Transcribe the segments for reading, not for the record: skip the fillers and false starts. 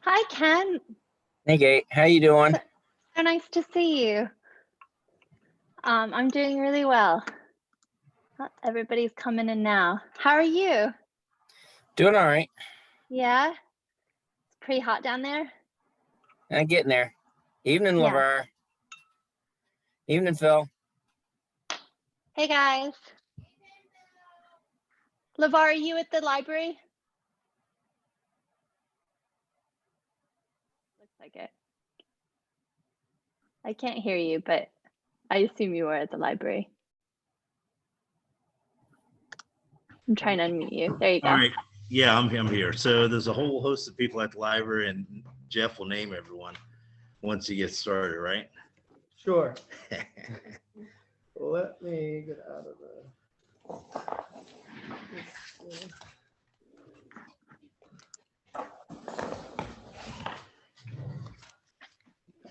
Hi, Ken. Hey, Kate. How you doing? So nice to see you. I'm doing really well. Everybody's coming in now. How are you? Doing all right. Yeah? It's pretty hot down there? I'm getting there. Evening, Yeah. LeVar. Evening, Phil. Hey, guys. LeVar, are you at the library? Looks like it. I can't hear you, but I assume you were at the library. I'm trying to unmute you. There you go. All right. Yeah, I'm here. So there's a whole host of people at the library, and Jeff will name everyone once he gets started, right? Sure. Let me get out of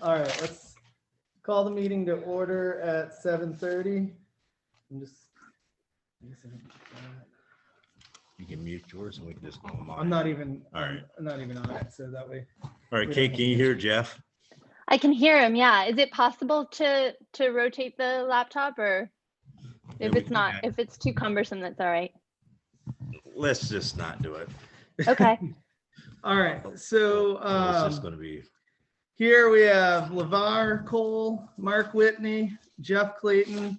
All right, let's call the meeting to order at 7:30. You can mute yours and we can just go on mine. I'm not even. All right. I'm not even on it, so that way. All right, Kate, can you hear Jeff? I can hear him. Yeah. Is it possible to rotate the laptop, or Yeah, if we it's can not, do that. if it's too cumbersome, that's all right. Let's just not do it. Okay. All right, so It's just going to be. here we have LeVar Cole, Mark Whitney, Jeff Clayton,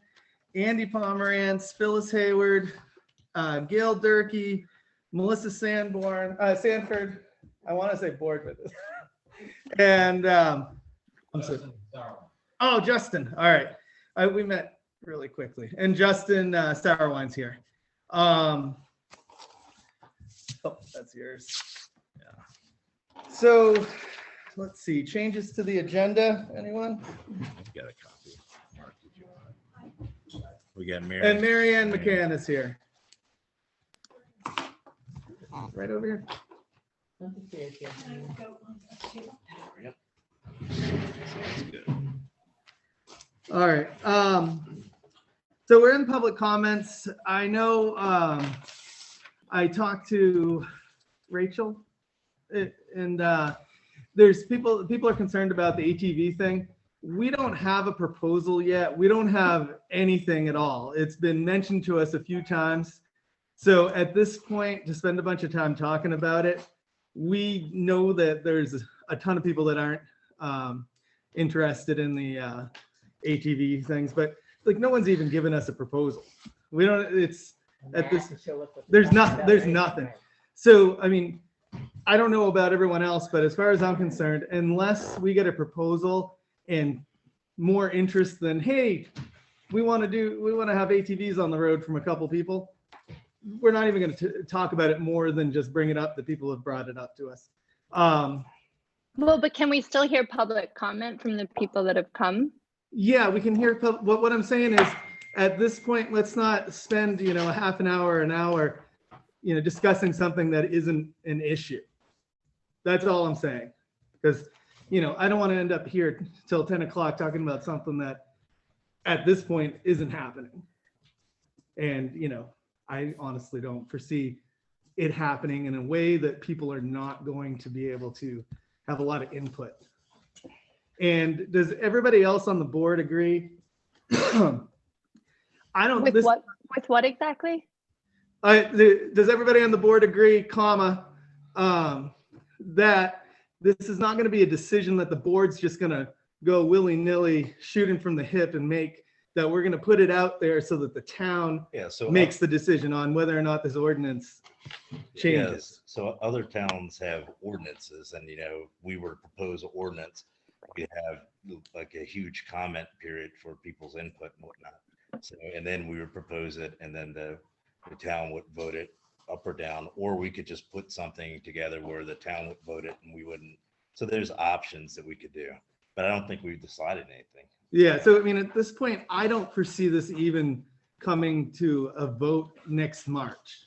Andy Pomerantz, Phyllis Hayward, Gail Durkee, Melissa Sanford. I want to say board with us. And I'm sorry. Oh, Justin. All right. We met really quickly. And Justin Sourwine's here. Oh, that's yours. Yeah. So let's see. Changes to the agenda. Anyone? I've got a copy. Mark, did you want it? We got Mary. And Marianne McCann is here. Right over here. Yep. Sounds good. All right. So we're in public comments. I know I talked to Rachel, and there's people are concerned about the ATV thing. We don't have a proposal yet. We don't have anything at all. It's been mentioned to us a few times. So at this point, to spend a bunch of time talking about it, we know that there's a ton of people that aren't interested in the ATV things, but like no one's even given us a proposal. We don't. It's at this. There's nothing. So I mean, I don't know about everyone else, but as far as I'm concerned, unless we get a proposal and more interest than, hey, we want to have ATVs on the road from a couple people, we're not even going to talk about it more than just bring it up. The people have brought it up to us. Well, but can we still hear public comment from the people that have come? Yeah, we can hear. What I'm saying is, at this point, let's not spend a half an hour, discussing something that isn't an issue. That's all I'm saying, because I don't want to end up here till 10 o'clock talking about something that at this point isn't happening. And I honestly don't foresee it happening in a way that people are not going to be able to have a lot of input. And does everybody else on the board agree? I don't. With what exactly? Does everybody on the board agree, that this is not going to be a decision that the board's just going to go willy-nilly shooting from the hip and make, that we're going to put it out there so that the town makes the decision on whether or not this ordinance changes. Yes. So other towns have ordinances, and we were to propose an ordinance, we have like a huge comment period for people's input and whatnot. So, and then we would propose it, and then the town would vote it up or down, or we could just put something together where the town would vote it and we wouldn't. So there's options that we could do, but I don't think we've decided anything. Yeah, so I mean, at this point, I don't foresee this even coming to a vote next March.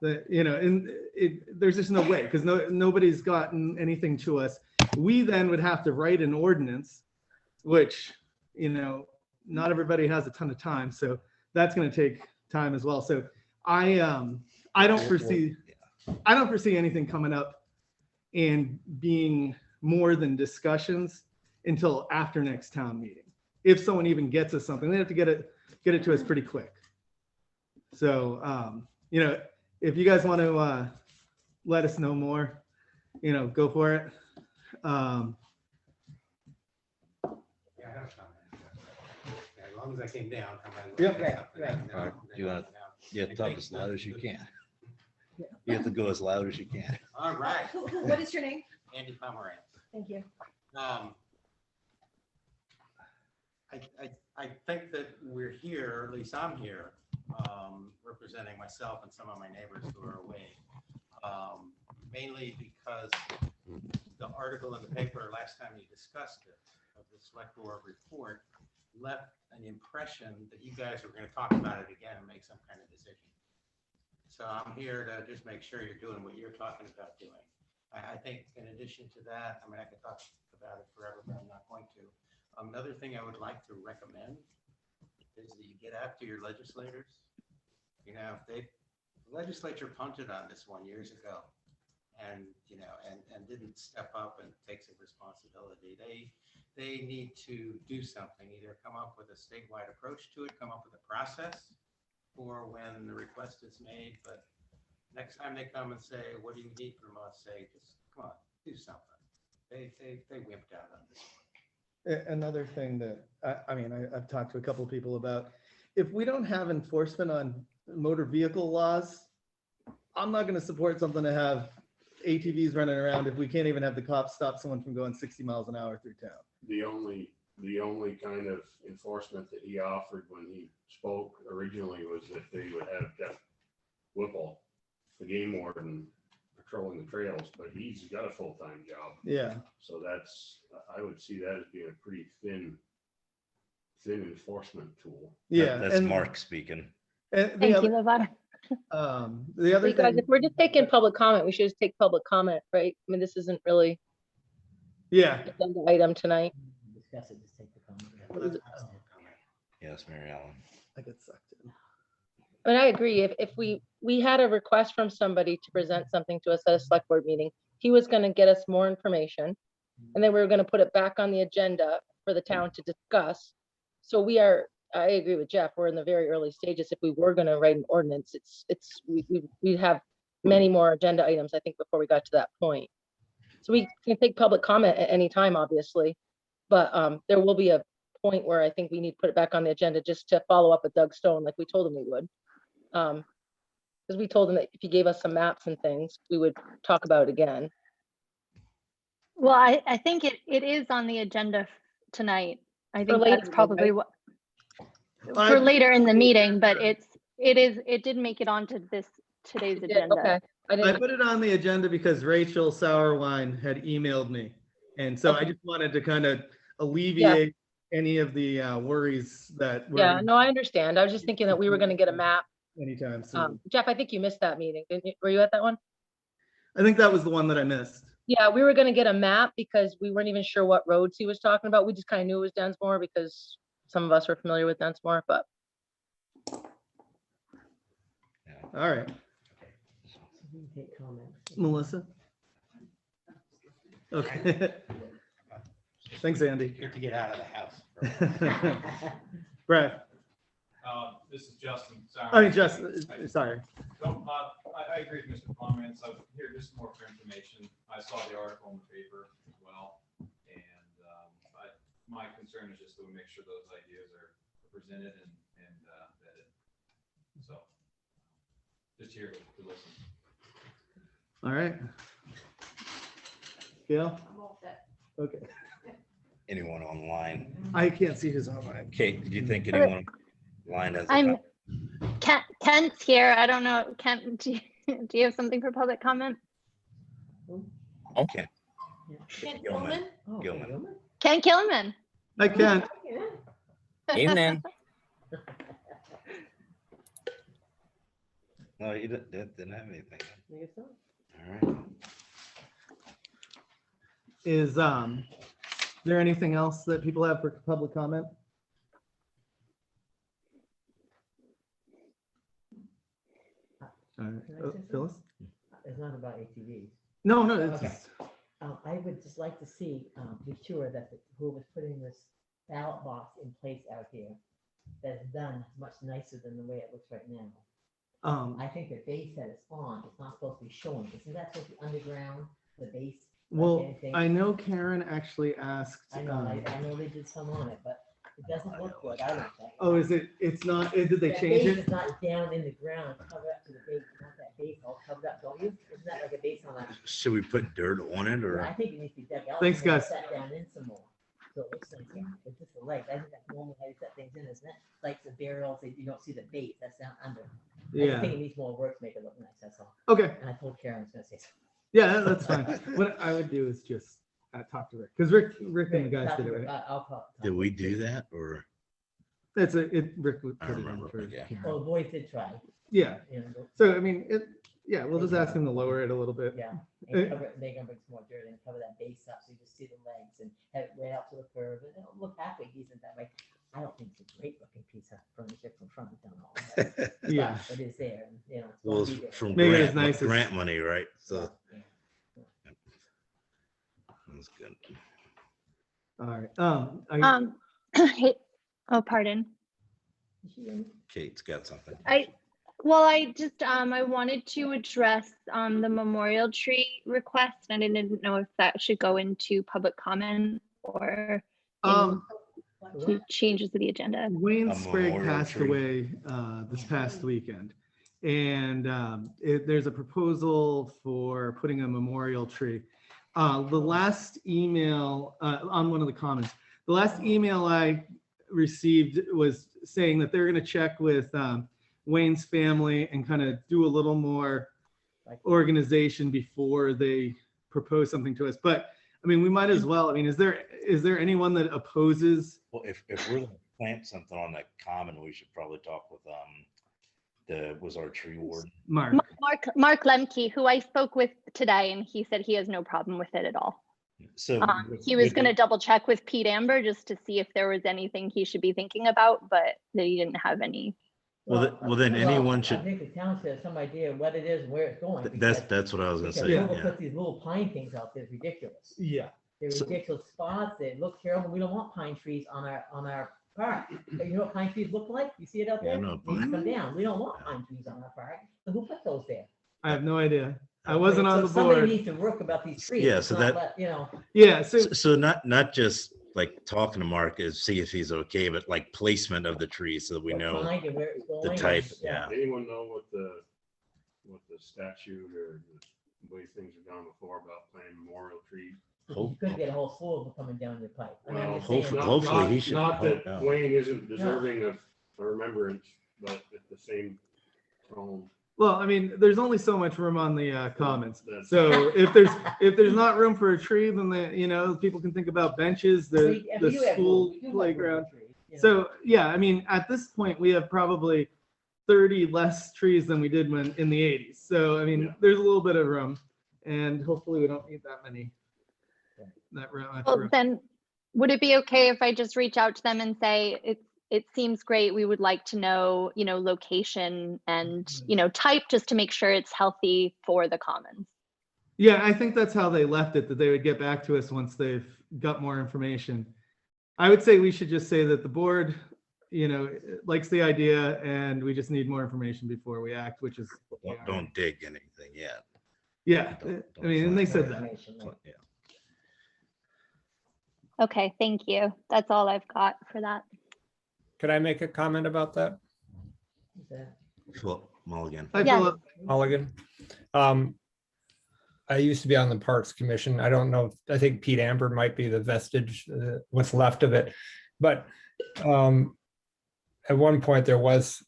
There's just no way, because nobody's gotten anything to us. We then would have to write an ordinance, which not everybody has a ton of time, so that's going to take time as well. So I don't foresee anything coming up and being more than discussions until after next town meeting. If someone even gets us something, they have to get it to us pretty quick. So, you know, if you guys want to let us know more, you know, go for it. Yeah, I have a comment. Yeah, as long as I came down. Yep. Right. You have to talk as loud as you can. You have to go as loud as you can. All right. What is your name? Andy Pomerantz. Thank you. I think that we're here, or at least I'm here, representing myself and some of my neighbors who are away. Mainly because the article in the paper last time you discussed it, of the select board report, left an impression that you guys were going to talk about it again and make some kind of decision. So I'm here to just make sure you're doing what you're talking about doing. I think in addition to that, I mean, I could talk about it forever, but I'm not going to. Another thing I would like to recommend is that you get after your legislators. You know, the legislature punted on this one years ago and, you know, and didn't step up and take some responsibility. They need to do something, either come up with a statewide approach to it, come up with a process for when the request is made. But next time they come and say, what do you need from us? Say, just come on, do something. They wimped out on this one. Another thing that I've talked to a couple of people about, if we don't have enforcement on motor vehicle laws, I'm not going to support something to have ATVs running around if we can't even have the cops stop someone from going 60 miles an hour through town. The only kind of enforcement that he offered when he spoke originally was that they would have Jeff Whipple, the game warden, patrolling the trails, but he's got a full-time job. Yeah. So I would see that as being a pretty thin enforcement tool. Yeah. That's Mark speaking. And Thank you, Lavada. the other Hey guys, thing, if we're just taking public comment, we should just take public comment, right? I mean, this isn't really yeah, an agenda item tonight. Discuss it, just take the comment. Yes, Mary Ellen. I get sucked in. But I agree, if we had a request from somebody to present something to us at a select board meeting, he was gonna get us more information. And then we were gonna put it back on the agenda for the town to discuss. So I agree with Jeff, we're in the very early stages. If we were gonna write an ordinance, we'd have many more agenda items, I think, before we got to that point. So we can take public comment at any time, obviously, but there will be a point where I think we need to put it back on the agenda just to follow up with Doug Stone, like we told him we would. Because we told him that if he gave us some maps and things, we would talk about it again. Well, I think it is on the agenda tonight. I think later, that's probably right? what, I- for later in the meeting, but it did make it onto today's It did, agenda. okay. I I didn't, put it on the agenda because Rachel Sauerwein had emailed me. And so I Okay. just wanted to kind of alleviate any of the worries that yeah, were no, I understand. I was just thinking that we were gonna get a map. anytime soon. Jeff, I think you missed that meeting, didn't you? Were you at that one? I think that was the one that I missed. Yeah, we were gonna get a map because we weren't even sure what roads he was talking about. We just kind of knew it was Densmore because some of us were familiar with Densmore, but All right, Take comments. Melissa. Okay. Thanks, Andy. Here to get out of the house. Brad, This is Justin. I mean, sorry. So, I agree with Mr. Comments. I'm here just more for information. I saw the article in the paper as well. And my concern is just to make sure those ideas are presented and vetted. So just here to listen. All right. Gail? I'm all set. Okay. Anyone online? I can't see who's online. Kate, did you think anyone online has? Kent's here. I don't know. Kent, do you have something for public comment? Okay. Kent Gilman. Gilman? Oh, Gilman. Kent Gilman. I can't. Yeah. Evening. No, you didn't have anything. I guess so. All right. Is there anything else that people have for public comment? All right. Can I say Oh, something? Phyllis? It's not about ATVs. No, it's Okay. I would just like to see, be sure that whoever's putting this ballot box in place out here, that it's done much nicer than the way it looks right now. I think the base that it's on, it's not supposed to be showing. Isn't that supposed to be underground, the base? Well, anything? I know Karen actually asked. I know, I know they did some on it, but it doesn't look good, I don't think. Oh, is it? It's not. Did they That change base it? is not down in the ground, covered up to the base. You want that base all covered up, don't you? Isn't that like a base on a? Should we put dirt on it Yeah, I or? think it needs to be dug out. Thanks, and then guys. Set down in some more. So it looks like, it's just the legs. I think that's normally how you set things in, isn't it? Like the burials, you don't see the base, that's down under. I just Yeah. think it needs more work to make it look nice, that's all. Okay. And I told Karen I was gonna say something. Yeah, that's fine. What I would do is just talk to Rick, because Rick and the guys Talk did to it Rick, right. I'll call. Did we do that or? Rick would I put it in remember, for yeah. Karen. Well, the boys did try. Yeah. You know, So I mean, yeah, we'll just ask him to lower it a little bit. yeah, and cover it, they're gonna bring some more dirt and cover that base up so you just see the legs and have it right out to the curve and it'll look halfway decent that way. I don't think it's a great looking piece of furniture from front and down all that. Yeah. But it is there, and, you know. it's Well, gonna it's be there. from Maybe it's grant, nice as- grant money, right? So Yeah. that's good. All right. Hey, oh, pardon. Is she in? Kate's got something. I just, I wanted to address, the memorial tree request, and I didn't know if that should go into public comment or to changes to the agenda. Wayne A Sprague memorial passed tree. away this past weekend, and there's a proposal for putting a memorial tree. The last email on one of the comments, the last email I received was saying that they're going to check with Wayne's family and kind of do a little more organization before they propose something to us. But I mean, we might as well. I mean, is there anyone that opposes? Well, if we're gonna plant something on that common, we should probably talk with was our tree warden. Mark. Mark Lemke, who I spoke with today, and he said he has no problem with it at all. So He was with going to it- double check with Pete Amber just to see if there was anything he should be thinking about, but that he didn't have any. Well, then anyone I should- think the town should have some idea what it is and where it's going. That's what I was gonna Because say. whoever Yeah. puts these little pine things out there is ridiculous. Yeah. They're So- ridiculous spots. They look terrible. We don't want pine trees on our park. But you know what pine trees look like? You see it out Yeah, I there? know. They just come down. We don't want pine trees on our park. So who put those there? I have no idea. I wasn't on So the somebody board. needs to work about these trees. Yeah, It's so not that- let- You know. Yeah. So So not just like talking to Mark is see if he's okay, but like placement of the tree so that we what know. kind and where it's going the and- type, yeah. Anyone know what the statute or the way things have gone before about planting memorial trees? You could get a whole slew of them coming down your pipe. I mean, I'm Well, just saying- hopefully he should- Not that yeah. Wayne isn't deserving of a remembrance, but at the same time. well, I mean, there's only so much room on the comments. That's- So if there's not room for a tree, then people can think about benches, We- the and we do have school room- we do have room playground. for trees, you know. So yeah, I mean, at this point, we have probably 30 less trees than we did when in the 80s. So I mean, Yeah. there's a little bit of room, and hopefully we don't need that many. That room. Well, then, would it be okay if I just reach out to them and say, it seems great, we would like to know, location and, type, just to make sure it's healthy for the commons? Yeah, I think that's how they left it, that they would get back to us once they've got more information. I would say we should just say that the board, likes the idea and we just need more information before we act, which is, Don't dig anything yet. yeah, Don't I mean, and they More said that. information, right. Yeah. Okay, thank you. That's all I've got for that. Could I make a comment about that, Is that- Philip Mulligan. Hi, Yeah. Philip. Mulligan? I used to be on the Parks Commission. I don't know, I think Pete Amber might be the vestige, what's left of it. But at one point, there was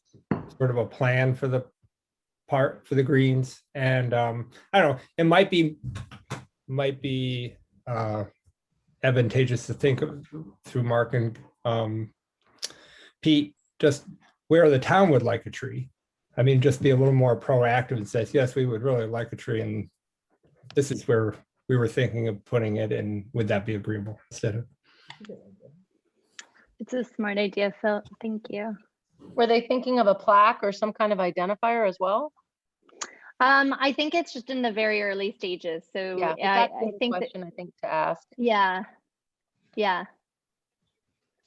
sort of a plan for the park, for the greens. And I don't know, it might be advantageous to think of through Mark and Pete, just where the town would like a tree. I mean, just be a little more proactive and says, yes, we would really like a tree, and this is where we were thinking of putting it, and would that be agreeable instead of? It's a smart idea, Phil. Thank you. Were they thinking of a plaque or some kind of identifier as well? I think it's just in the very early stages. So Yeah, but I that's a good think that, question, I think, to ask. yeah, yeah.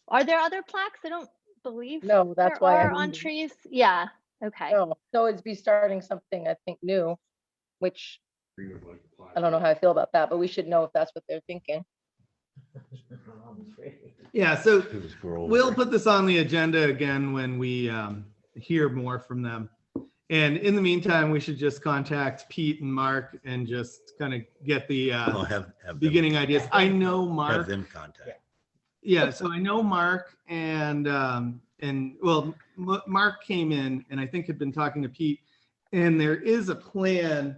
Are there other plaques? I don't believe No, that's there why I are on needed- trees. Yeah. Okay. No, so it'd be starting something, I think, new, which We would like to apply I don't know for. how I feel about that, but we should know if that's what they're thinking. Yeah, so It was girl we'll over. put this on the agenda again when we hear more from them. And in the meantime, we should just contact Pete and Mark and just kind of get the I'll have them- beginning ideas. I know Have Mark. them contact. Yeah, so I know Mark and well, Mark came in and I think had been talking to Pete, and there is a plan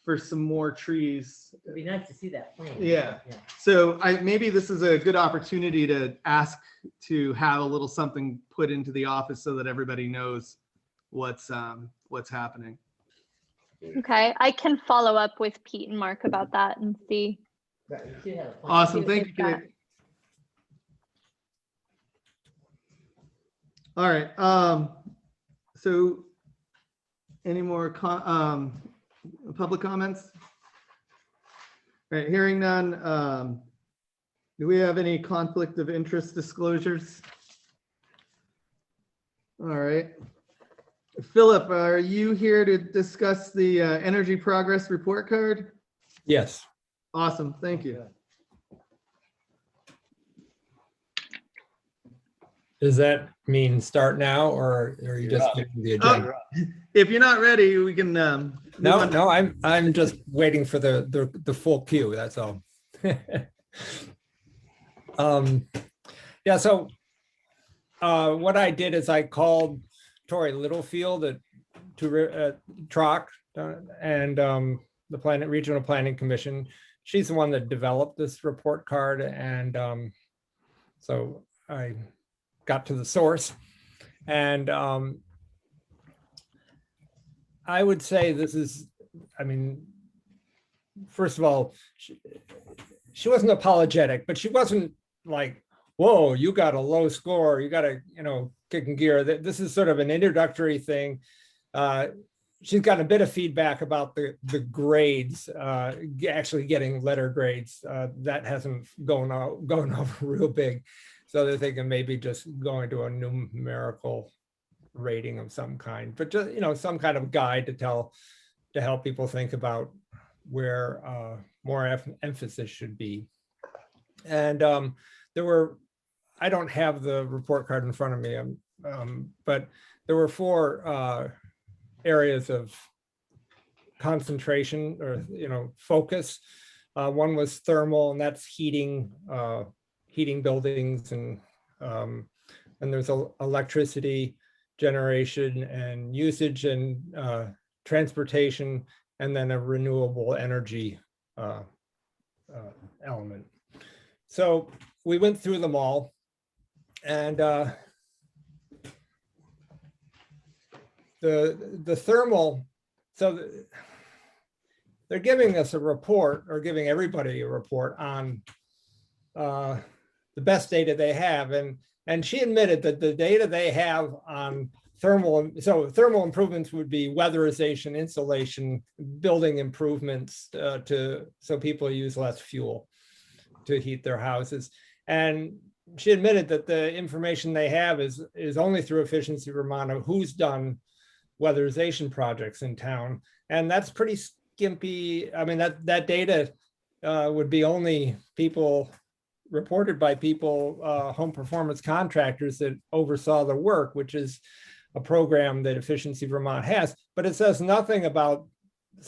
for some more trees. It'd be nice to see that plan. Yeah. So maybe this is a good opportunity to ask to have a little something put into the office so that everybody knows what's happening. Okay. I can follow up with Pete and Mark about that and see. Right, we should have a plan. Awesome, If thank you, that- Kate. All right, so any more public comments? All right, hearing none, do we have any conflict of interest disclosures? All right. Philip, are you here to discuss the energy progress report card? Yes. Awesome, thank you. Does that mean start now, or are you just getting the agenda? If you're not ready, we can. move No, on. no, I'm just waiting for the full queue, that's all. Yeah, so what I did is I called Tori Littlefield at TROC and the Regional Planning Commission. She's the one that developed this report card, and so I got to the source. And I would say this is, I mean, first of all, she wasn't apologetic, but she wasn't like, whoa, you got a low score, you got to, kick in gear. This is sort of an introductory thing. She's gotten a bit of feedback about the grades, actually getting letter grades. That hasn't gone over real big. So they're thinking maybe just going to a numerical rating of some kind, but just, some kind of guide to help people think about where more emphasis should be. And there were, I don't have the report card in front of me, but there were 4 areas of concentration or, focus. One was thermal, and that's heating buildings, and there's electricity generation and usage, and transportation, and then a renewable energy element. So we went through them all, and the thermal, so they're giving us a report, or giving everybody a report on the best data they have, and she admitted that the data they have on thermal improvements would be weatherization, insulation, building improvements so people use less fuel to heat their houses. And she admitted that the information they have is only through Efficiency Vermont of who's done weatherization projects in town, and that's pretty skimpy. I mean, that data would be only reported by people, home performance contractors that oversaw the work, which is a program that Efficiency Vermont has, but it says nothing about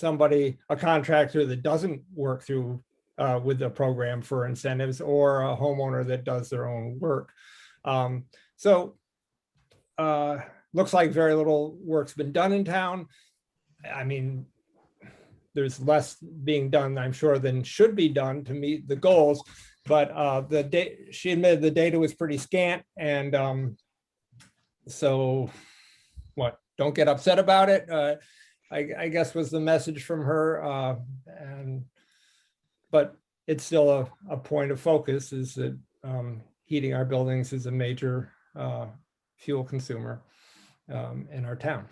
a contractor that doesn't work through with the program for incentives, or a homeowner that does their own work. So looks like very little work's been done in town. I mean, there's less being done, I'm sure, than should be done to meet the goals, but she admitted the data was pretty scant, and so don't get upset about it, I guess was the message from her. But it's still a point of focus, is that heating our buildings is a major fuel consumer in our town.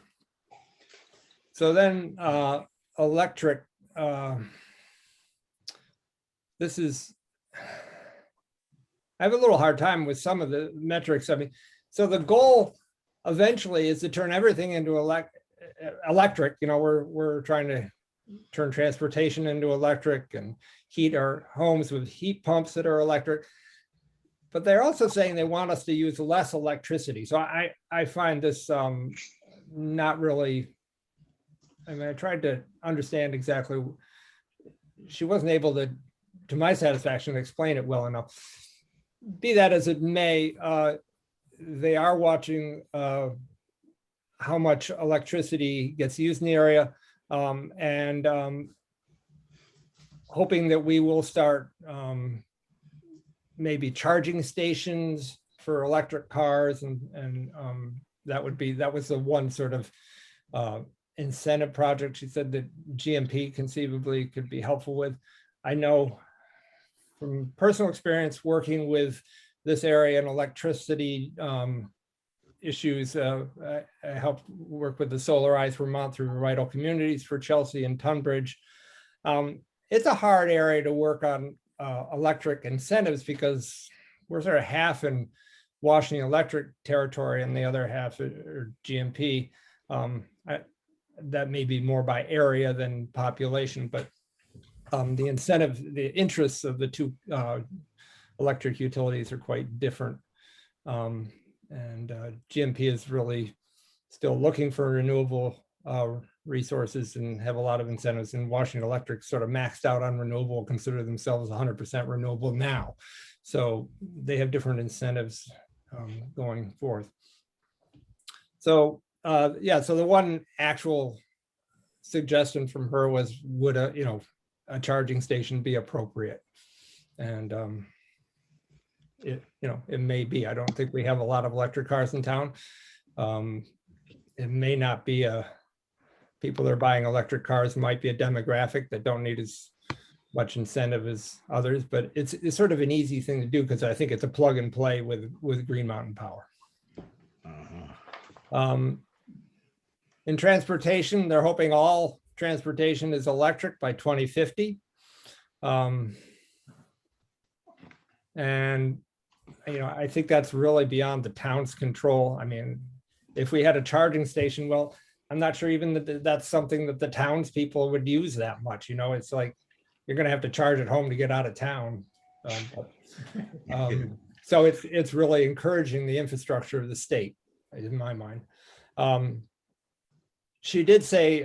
So then electric, this is, I have a little hard time with some of the metrics. I mean, so the goal eventually is to turn everything into electric. You know, we're trying to turn transportation into electric and heat our homes with heat pumps that are electric. But they're also saying they want us to use less electricity. So I find this not really, I mean, I tried to understand exactly, she wasn't able to my satisfaction, explain it well enough. Be that as it may, they are watching how much electricity gets used in the area, and hoping that we will start maybe charging stations for electric cars, and that was the one sort of incentive project she said that GMP conceivably could be helpful with. I know from personal experience working with this area and electricity issues, I helped work with the Solarize Vermont through Vital Communities for Chelsea and Tunbridge. It's a hard area to work on electric incentives because we're sort of half in Washington Electric territory and the other half are GMP. That may be more by area than population, but the incentive, the interests of the two electric utilities are quite different. And GMP is really still looking for renewable resources and have a lot of incentives. And Washington Electric sort of maxed out on renewable, consider themselves 100% renewable now. So they have different incentives going forth. So yeah, so the one actual suggestion from her was, would a charging station be appropriate? And it may be. I don't think we have a lot of electric cars in town. It may not be people that are buying electric cars might be a demographic that don't need as much incentive as others, but it's sort of an easy thing to do because I think it's a plug and play with Green Mountain Power. In transportation, they're hoping all transportation is electric by 2050. And I think that's really beyond the town's control. I mean, if we had a charging station, well, I'm not sure even that that's something that the townspeople would use that much. It's like you're going to have to charge at home to get out of town. So it's really encouraging the infrastructure of the state, in my mind. She did say,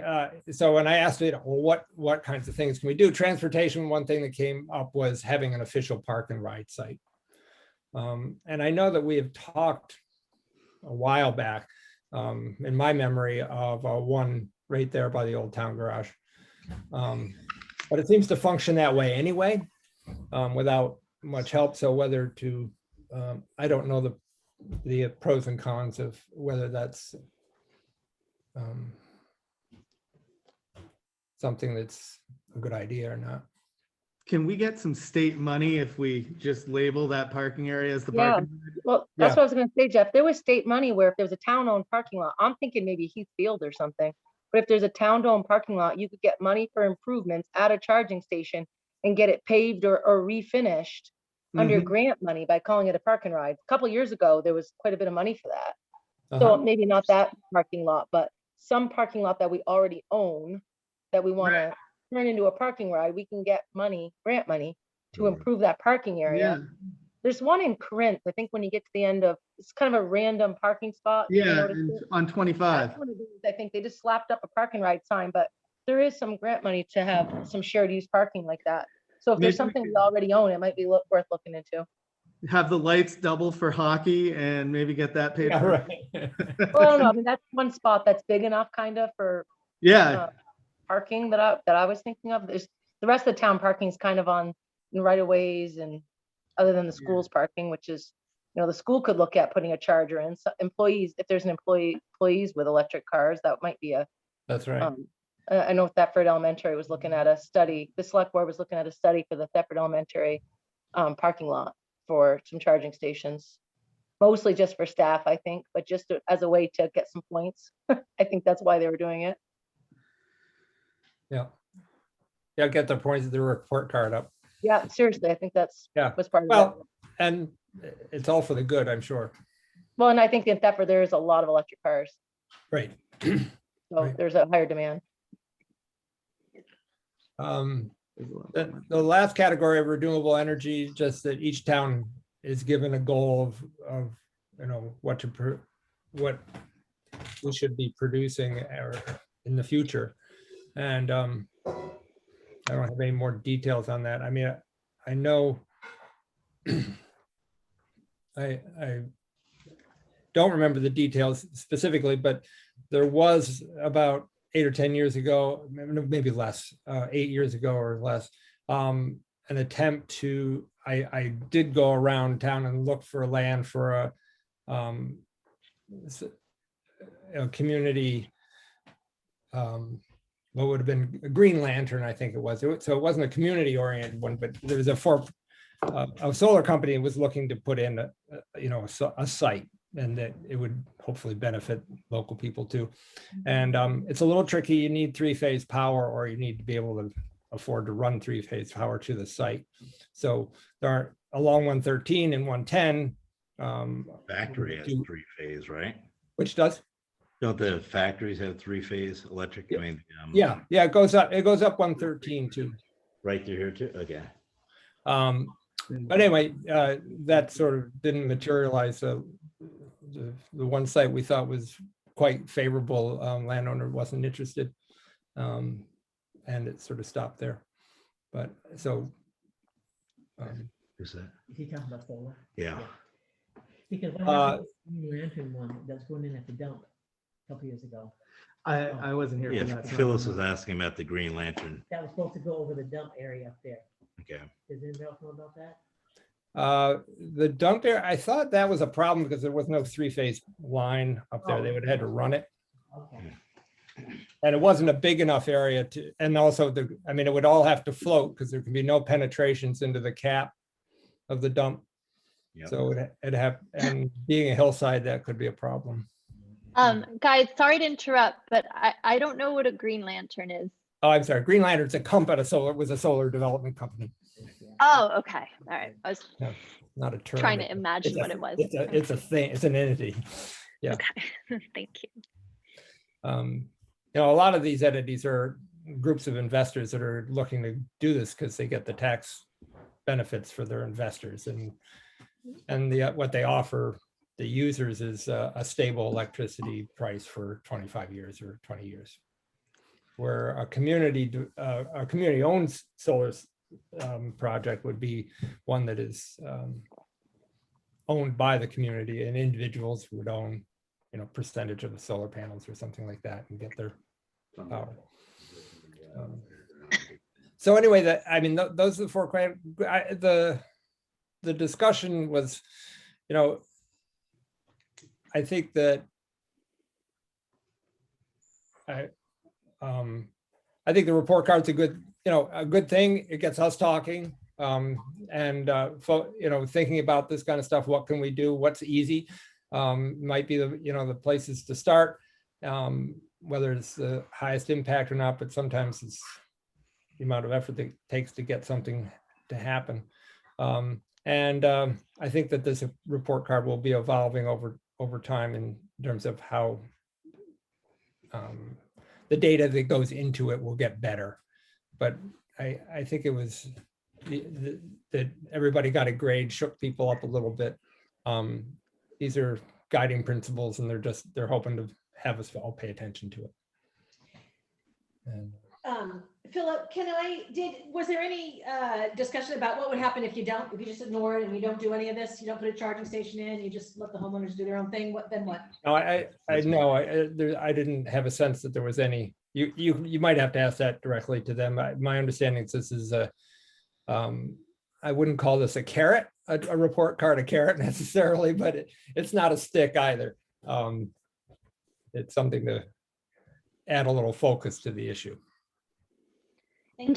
so when I asked it, well, what kinds of things can we do? Transportation, one thing that came up was having an official park and ride site. And I know that we have talked a while back, in my memory, of one right there by the old town garage. But it seems to function that way anyway, without much help. So whether to, I don't know the pros and cons of whether that's something that's a good idea or not. Can we get some state money if we just label that parking area as the Yeah. parking? Well, that's what I was gonna say, Jeff. There was state money where if there was a town-owned parking lot, I'm thinking maybe Heath Field or something. But if there's a town-owned parking lot, you could get money for improvements at a charging station and get it paved or refinished under grant money by calling it a park and ride. A couple years ago, there was quite a bit of money for that. So maybe not that parking lot, but some parking lot that we already own that we want to turn into a parking ride, we can get money, grant money, to improve that parking area. Yeah. There's one in Corinth, I think when you get to the end of, it's kind of a random parking spot. You Yeah, notice and it? on 25. That's one of these, I think they just slapped up a parking ride sign, but there is some grant money to have some shared use parking like that. So if Maybe there's we something could- we already own, it might be worth looking into. Have the lights double for hockey and maybe get that paid Yeah, for. right. Well, I don't know, I mean, that's one spot that's big enough kind of for Yeah, parking that I was thinking of. There's the rest of the town parking is kind of on right of ways, and other than the school's parking, which is, the school could look at putting a charger in. So employees, if there's an employees with electric cars, that might be a. That's right. I know Thetford Elementary was looking at a study. The select board was looking at a study for the Thetford Elementary parking lot for some charging stations, mostly just for staff, I think, but just as a way to get some points. I think that's why they were doing it. Yeah. Yeah, get the points of the report card up. Yeah, seriously, I think that's Yeah. was part of it. Well, and it's all for the good, I'm sure. Well, and I think in Thetford, there's a lot of electric cars, Right. so Right. there's a higher demand. The last category of renewable energy, just that each town is given a goal of what we should be producing in the future. And I don't have any more details on that. I mean, I know I don't remember the details specifically, but there was about 8 or 10 years ago, maybe less, 8 years ago or less, an attempt to, I did go around town and look for land for a community, what would have been a Green Lantern, I think it was. So it wasn't a community oriented one, but there was a solar company was looking to put in a site, and that it would hopefully benefit local people too. And it's a little tricky. You need 3-phase power, or you need to be able to afford to run 3-phase power to the site. So there are along 113 and 110. Factory has 3-phase, right? Which does? Don't the factories have 3-phase electric? I mean, yeah, it goes up 113 too. Right through here too. Okay. But anyway, that sort of didn't materialize. The one site we thought was quite favorable, landowner wasn't interested, and it sort of stopped there. But so. Who's that? Is he talking about solar? Yeah. Because what happened with the Lantern one that was going in at the dump a couple years ago, I wasn't here for Yeah. that. so I Phyllis don't was know. asking about the Green Lantern. that was supposed to go over the dump area up there. Okay. Does anybody else know about that? The dump there, I thought that was a problem because there was no 3-phase line up there. They would have had to run it. Okay. And it wasn't a big enough area to, and also it would all have to float because there can be no penetrations into the cap of the dump. Yep. So and being a hillside, that could be a problem. Guys, sorry to interrupt, but I don't know what a Green Lantern is. Oh, I'm sorry. Green Lantern's a company, was a solar development company. Oh, okay. All right. I was Not a term. trying to imagine what it was. It's a thing. It's an entity. Yeah. Okay. Thank you. A lot of these entities are groups of investors that are looking to do this because they get the tax benefits for their investors, and what they offer the users is a stable electricity price for 25 years or 20 years. Where a community owned solar project would be one that is owned by the community, and individuals would own percentage of the solar panels or something like that and get their power. So anyway, those are the 4. The discussion was, I think that I think the report card's a good thing. It gets us talking, and thinking about this kind of stuff. What can we do? What's easy? Might be the places to start, whether it's the highest impact or not, but sometimes it's the amount of effort that it takes to get something to happen. I think that this report card will be evolving over time in terms of how the data that goes into it will get better. But I think it was that everybody got a grade, shook people up a little bit. These are guiding principles, and they're hoping to have us all pay attention to it. And Philip, was there any discussion about what would happen if you just ignore it and we don't do any of this? You don't put a charging station in, you just let the homeowners do their own thing, then what? No, I didn't have a sense that there was any. You might have to ask that directly to them. My understanding is this is I wouldn't call this a carrot, a report card a carrot necessarily, but it's not a stick either. It's something to add a little focus to the issue. And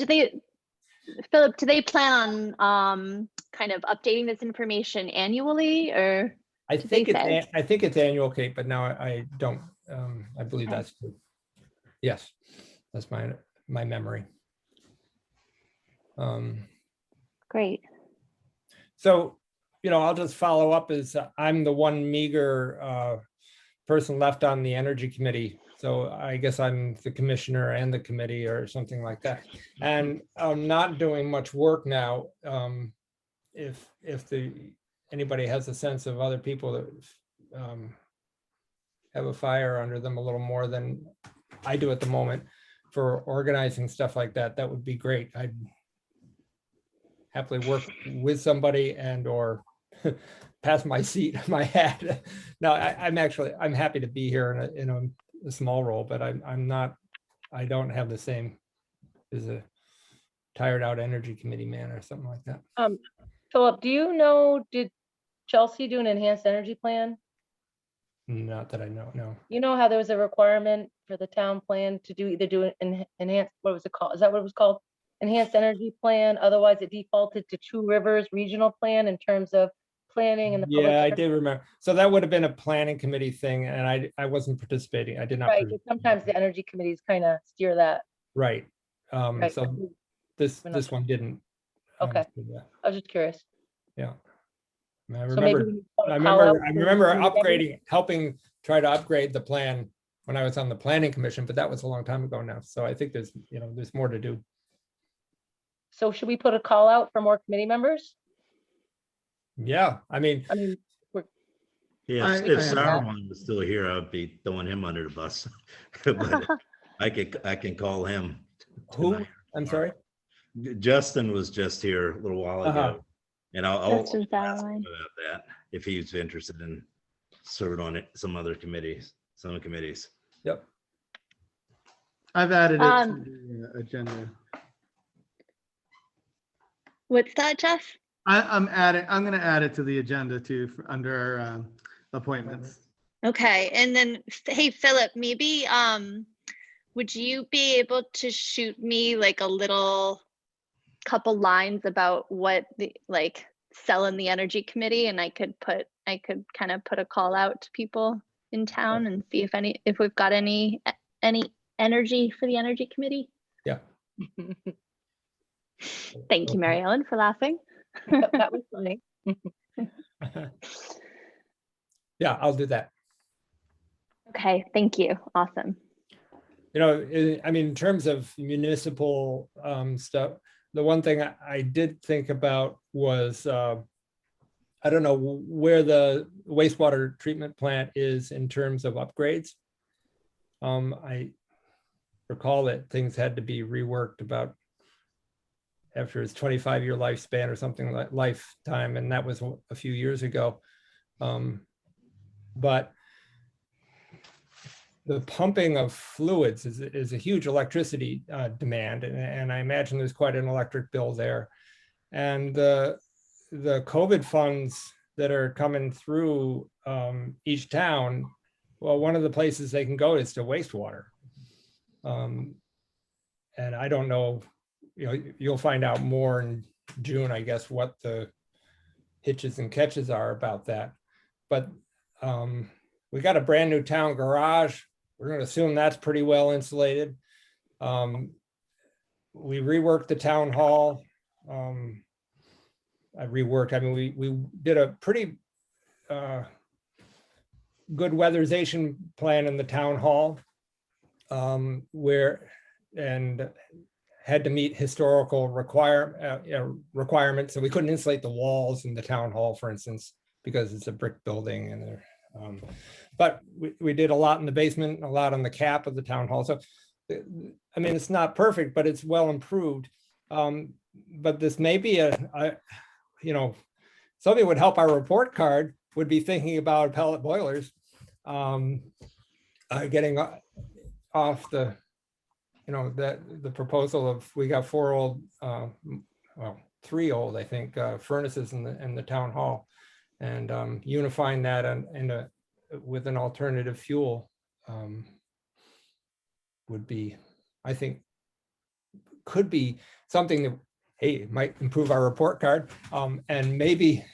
Philip, do they plan on kind of updating this information annually, or? I think it's annual, Kate, but now I don't. I believe that's true. Yes, that's my my memory. Great. So, I'll just follow up as I'm the one meager person left on the Energy Committee. So I guess I'm the commissioner and the committee or something like that. And I'm not doing much work now. If anybody has a sense of other people that have a fire under them a little more than I do at the moment for organizing stuff like that, that would be great. I'd happily work with somebody and or pass my seat, my hat. No, I'm happy to be here in a small role, but I don't have the same as a tired out Energy Committee man or something like that. Philip, do you know, did Chelsea do an enhanced energy plan? Not that I know, no. You know how there was a requirement for the town plan to do an enhanced, what was it called? Is that what it was called? Enhanced energy plan. Otherwise it defaulted to Two Rivers regional plan in terms of planning and the public. Yeah, I did remember. So that would have been a planning committee thing and I wasn't participating. I did not. Right, sometimes the energy committees kind of steer that. Right. Right. So this one didn't. Okay. do that. I was just curious. Yeah. I So maybe remember, we can I call out remember to- upgrading, helping try to upgrade the plan when I was on the planning commission, but that was a long time ago now. So I think there's more to do. So should we put a call out for more committee members? Yeah, I mean, Yeah, if I- Sauerman was still here, I'd be throwing him under the bus. But I can call him. who, tonight. I'm sorry? Justin was just here a little while Uh-huh. ago. And I'll Justin ask him Sauerman. about that, if he's interested in serving on it, some committees. Yep. I've added it to the agenda. What's that, Jeff? I'm going to add it to the agenda too under our appointments. Okay, and then, hey, Philip, maybe, would you be able to shoot me like a little couple lines about what the, like, selling the Energy Committee, and I could kind of put a call out to people in town and see if we've got any energy for the Energy Committee? Yeah. Thank you, Mary Ellen, for laughing. That was funny. Yeah, I'll do that. Okay, thank you. Awesome. I mean, in terms of municipal stuff, the one thing I did think about was, I don't know where the wastewater treatment plant is in terms of upgrades. I recall that things had to be reworked about after its 25-year lifespan or something like lifetime, and that was a few years ago. But the pumping of fluids is a huge electricity demand, and I imagine there's quite an electric bill there. And the COVID funds that are coming through each town, well, one of the places they can go is to wastewater. And I don't know, you'll find out more in June, I guess, what the hitches and catches are about that. But we got a brand new town garage. We're going to assume that's pretty well insulated. We reworked the town hall. I mean, we did a pretty good weatherization plan in the town hall and had to meet historical requirements. So we couldn't insulate the walls in the town hall, for instance, because it's a brick building. And but we did a lot in the basement, a lot on the cap of the town hall. So, I mean, it's not perfect, but it's well improved. But this may be something would help our report card would be thinking about pellet boilers, getting off the, the proposal of, we got 4 old, 3 old, I think, furnaces in the town hall, and unifying that with an alternative fuel would be, I think, could be something that, hey, it might improve our report card, and maybe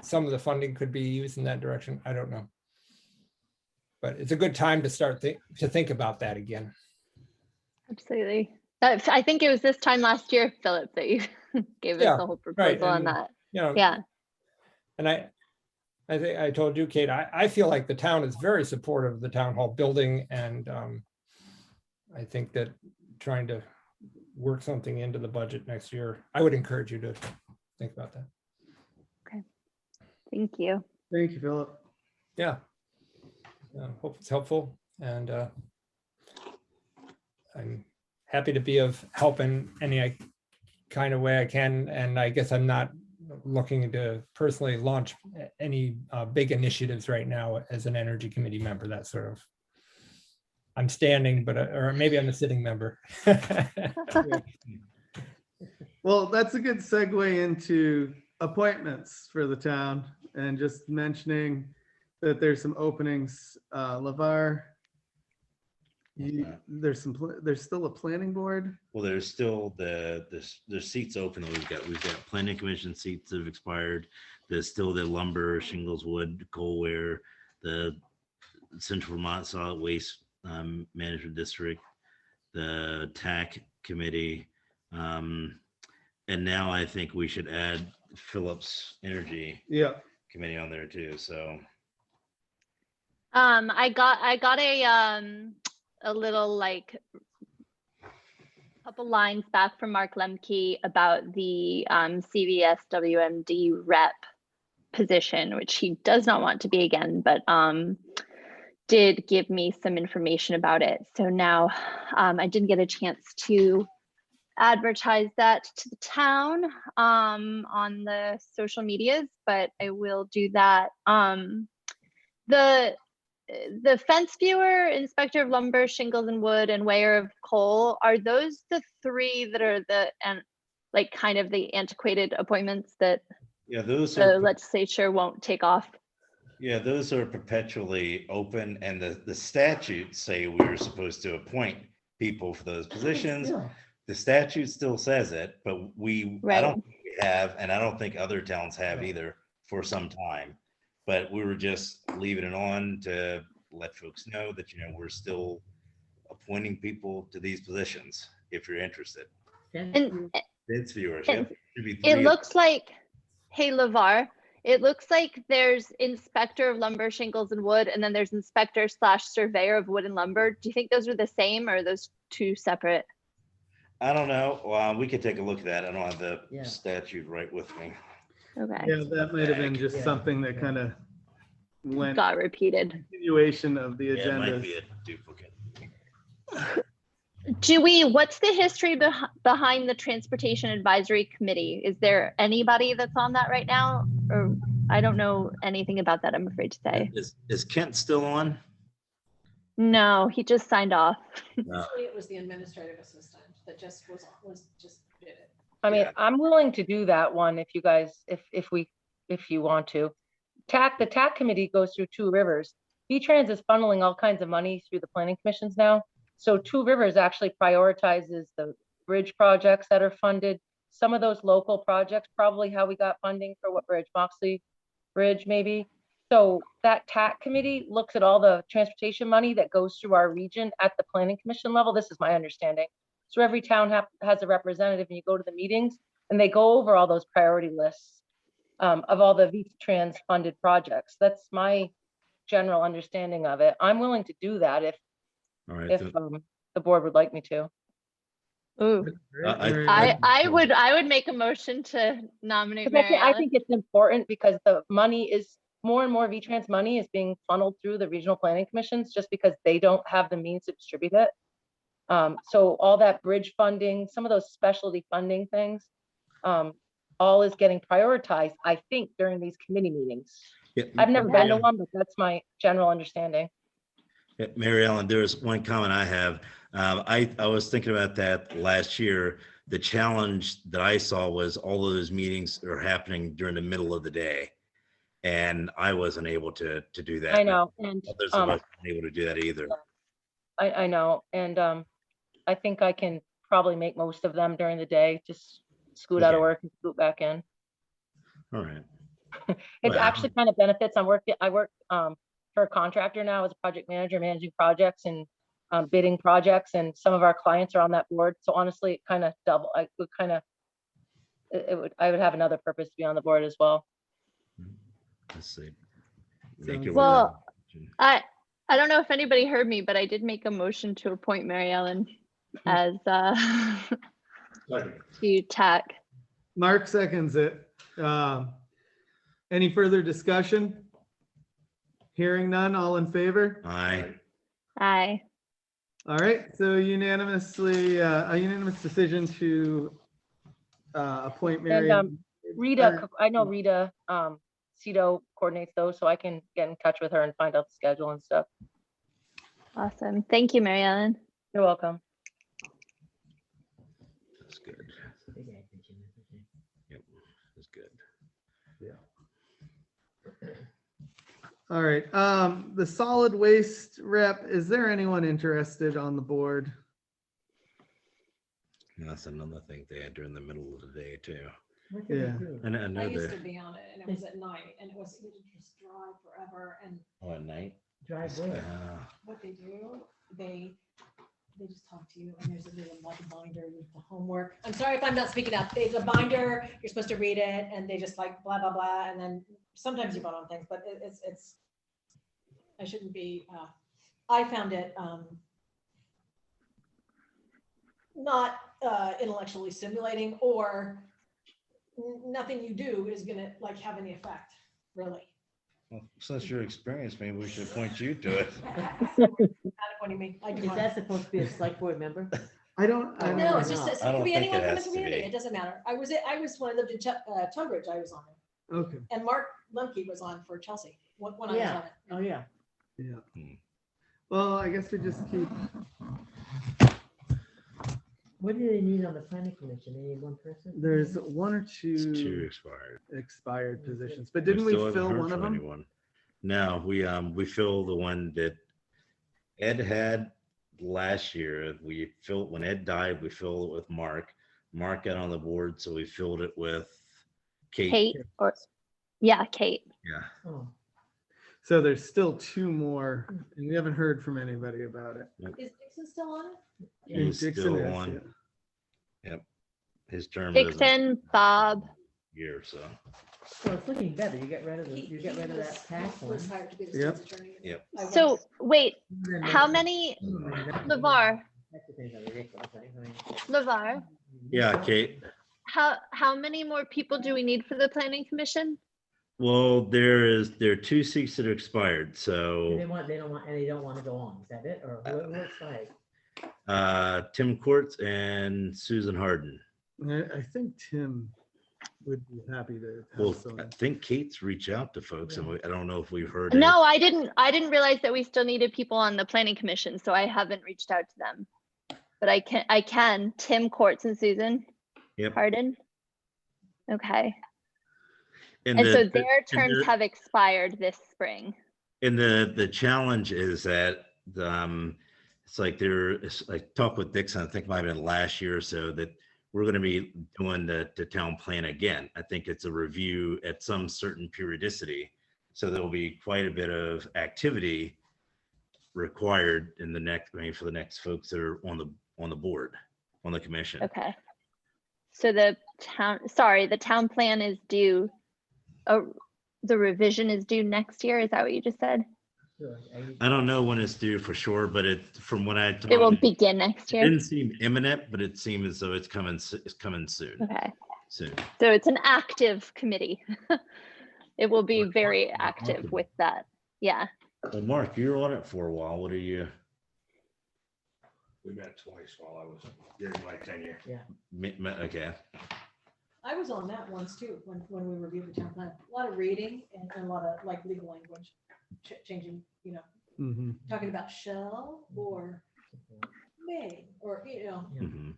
some of the funding could be used in that direction. I don't know, but it's a good time to start to think about that again. Absolutely. I think it was this time last year, Philip, that you gave us Yeah, the whole right, proposal on and, that. you know, Yeah. and I think I told you, Kate, I feel like the town is very supportive of the town hall building, and I think that trying to work something into the budget next year, I would encourage you to think about that. Okay. Thank you. Thank you, Philip. Yeah. Hope it's helpful, and I'm happy to be of help in any kind of way I can. And I guess I'm not looking to personally launch any big initiatives right now as an energy committee member. That sort of, I'm standing, but or maybe I'm a sitting member. Well, that's a good segue into appointments for the town, and just mentioning that there's some openings. LeVar, there's still a planning board. Well, there's still there's seats open. We've got planning commission seats that have expired. There's still the lumber, shingles, wood, coalware, the Central Vermont Solid Waste Management District, the TAC committee, and now I think we should add Phillips Energy committee on there too. So I got a little like couple lines back from Mark Lemke about the CVS WMD rep position, which he does not want to be again, but did give me some information about it. So now I didn't get a chance to advertise that to the town on the social medias, but I will do that. The fence viewer, inspector of lumber, shingles and wood, and weigher of coal, are those the three that are like kind of the antiquated appointments that those the legislature won't take off? Yeah, those are perpetually open, and the statutes say we're supposed to appoint people for those positions. The statute still says it, but I don't think we have, and I don't think other towns have either for some time. But we were just leaving it on to let folks know that, we're still appointing people to these positions if you're interested. And It's viewers. it looks like, hey, LeVar, it looks like there's inspector of lumber, shingles and wood, and then there's inspector / surveyor of wood and lumber. Do you think those are the same, or are those two separate? I don't know. Well, we could take a look at that. I don't have the statute right with me. Okay. Yeah, that might have been just something that kind of got repeated. Continuation of the agenda. It might be a duplicate. What's the history behind the Transportation Advisory Committee? Is there anybody that's on that right now? Or I don't know anything about that, I'm afraid to say. Is Kent still on? No, he just signed off. Usually it was the administrative assistant that just did it. I mean, I'm willing to do that one if you guys, if you want to. The TAC committee goes through Two Rivers. V-Trans is funneling all kinds of money through the planning commissions now. So Two Rivers actually prioritizes the bridge projects that are funded. Some of those local projects, probably how we got funding for what bridge, Moxley Bridge maybe. So that TAC committee looks at all the transportation money that goes through our region at the planning commission level. This is my understanding. So every town has a representative, and you go to the meetings and they go over all those priority lists of all the V-Trans funded projects. That's my general understanding of it. I'm willing to do that if the board would like me to. Ooh. I would make a motion to nominate Mary I think it's important because the money is more and more V-Trans money is being funneled through the regional planning commissions just because they don't have the means to distribute it. So all that bridge funding, some of those specialty funding things, all is getting prioritized, I think, during these committee meetings. Yeah, I've never been to one, but that's my general understanding. Yeah, Mary Ellen, there's one comment I have. I was thinking about that last year. The challenge that I saw was all of those meetings are happening during the middle of the day. And I wasn't able to do that. I know. And others of us weren't able to do that either. I know. And I think I can probably make most of them during the day, just scoot out of work and scoot back in. All right. It actually kind of benefits. I work for a contractor now as a project manager, managing projects, and bidding projects, and some of our clients are on that board. So honestly, it kind of I would have another purpose to be on the board as well. Let's see. Sounds it Well, work. I don't know if anybody heard me, but I did make a motion to appoint Mary Ellen as to TAC. Mark seconds it. Any further discussion? Hearing none, all in favor? Aye. Aye. All right, so unanimously, a unanimous decision to appoint Mary. And Rita, I know Rita Cito coordinates those, so I can get in touch with her and find out the schedule and stuff. Awesome. Thank you, Mary Ellen. You're welcome. That's good. Yep, that's good. All right, the solid waste rep, is there anyone interested on the board? That's another thing they had during the middle of the day too. What do they Yeah. do? And I I know used they, to be on it and it was at night and it was, you would just drive forever. And oh, at night. Drive where? what they do, they just talk to you and there's a little like a binder with the homework. I'm sorry if I'm not speaking up. There's a binder, you're supposed to read it and they just like blah, blah, blah. And then sometimes you vote on things, but it's, I shouldn't be, I found it not intellectually stimulating, or nothing you do is gonna like have any effect, really. Well, since you're experienced, maybe we should appoint you to it. What do you mean? I do Is not. that supposed to be a select board member? I don't. No, it's just, I it don't could be think it anyone from the has to community. be. It doesn't matter. I was when I lived in Tunbridge, I was on it. Okay, And Mark Lemke was on for Chelsea when I was on Yeah. it. Oh, yeah. yeah. Well, I guess we just keep, What do they need on the planning commission? They need one person? there's one or It's two two expired. expired positions, but didn't we still haven't fill heard one of from them? anyone. No, we filled the one that Ed had last year. We filled, when Ed died, we filled it with Mark. Mark got on the board, so we filled it with Kate. Kate or, yeah, Kate. Yeah. Oh, So there's still two more, and we haven't heard from anybody about it. Is Dixon still on it? He's Dixon still is, on. yeah. His term is Dixon, Bob. a year or so. so it's looking better. You get rid of He that was- tax he one. was hired to be the Yep. state's attorney. Yep. I So went- wait, how many, LeVar, LeVar, Yeah, Kate. how many more people do we need for the planning commission? Well, there are two seats that are expired. They So don't want to go on. Is that it? Or who expired? Tim Quartz and Susan Harden. I think Tim would be happy to Well, have some. I think Kate's reached out to folks, and I don't know if we've heard. No, I didn't realize that we still needed people on the planning commission, so I haven't reached out to them. But I can, Tim Quartz and Susan Yep. Harden. Okay, And and so the- their and terms the- have expired this spring. And the challenge is that it's like I talked with Dixon, I think it might have been last year or so, that we're going to be doing the town plan again. I think it's a review at some certain periodicity. So there'll be quite a bit of activity required in the next, for the next folks that are on the board, on the commission. Okay. So the town plan is due, the revision is due next year. Is that what you just said? Sure. I don't know when it's due for sure, but from what I It will talked, begin next it year. didn't seem imminent, but it seemed as though it's coming soon. Okay, Soon. so it's an active committee. It will be very We're active active. with that. Yeah. Well, Mark, you were on it for a while. What are you? We met twice while I was during my tenure. Okay. I was on that once too, when we reviewed the town plan. A lot of reading and a lot of like legal language, changing, Mhm. talking about shall or may, or, Mhm.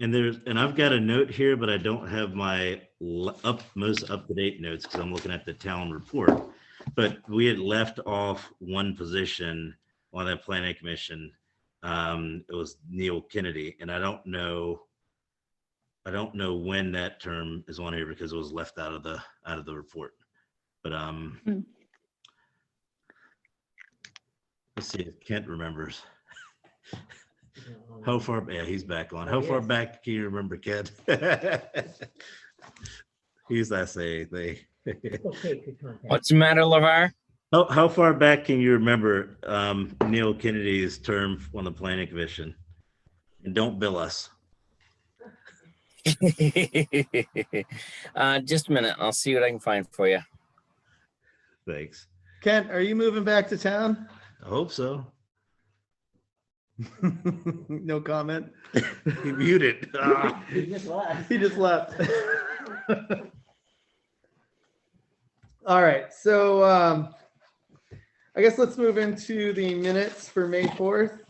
And I've got a note here, but I don't have my most up-to-date notes because I'm looking at the town report. But we had left off one position on that planning commission. It was Neil Kennedy, and I don't know when that term is on here because it was left out of the report. But Let's see if Kent remembers. Um, How far, yeah, he's back on. Oh, How far yes. back can you remember, Kent? He's that say they. Okay, good contact. What's the matter, LeVar? How far back can you remember Neil Kennedy's term on the planning commission? And don't bill us. Just a minute. I'll see what I can find for you. Thanks. Kent, are you moving back to town? I hope so. No comment. He muted. Ah. He just left. He just left. All right, so I guess let's move into the minutes for May 4th.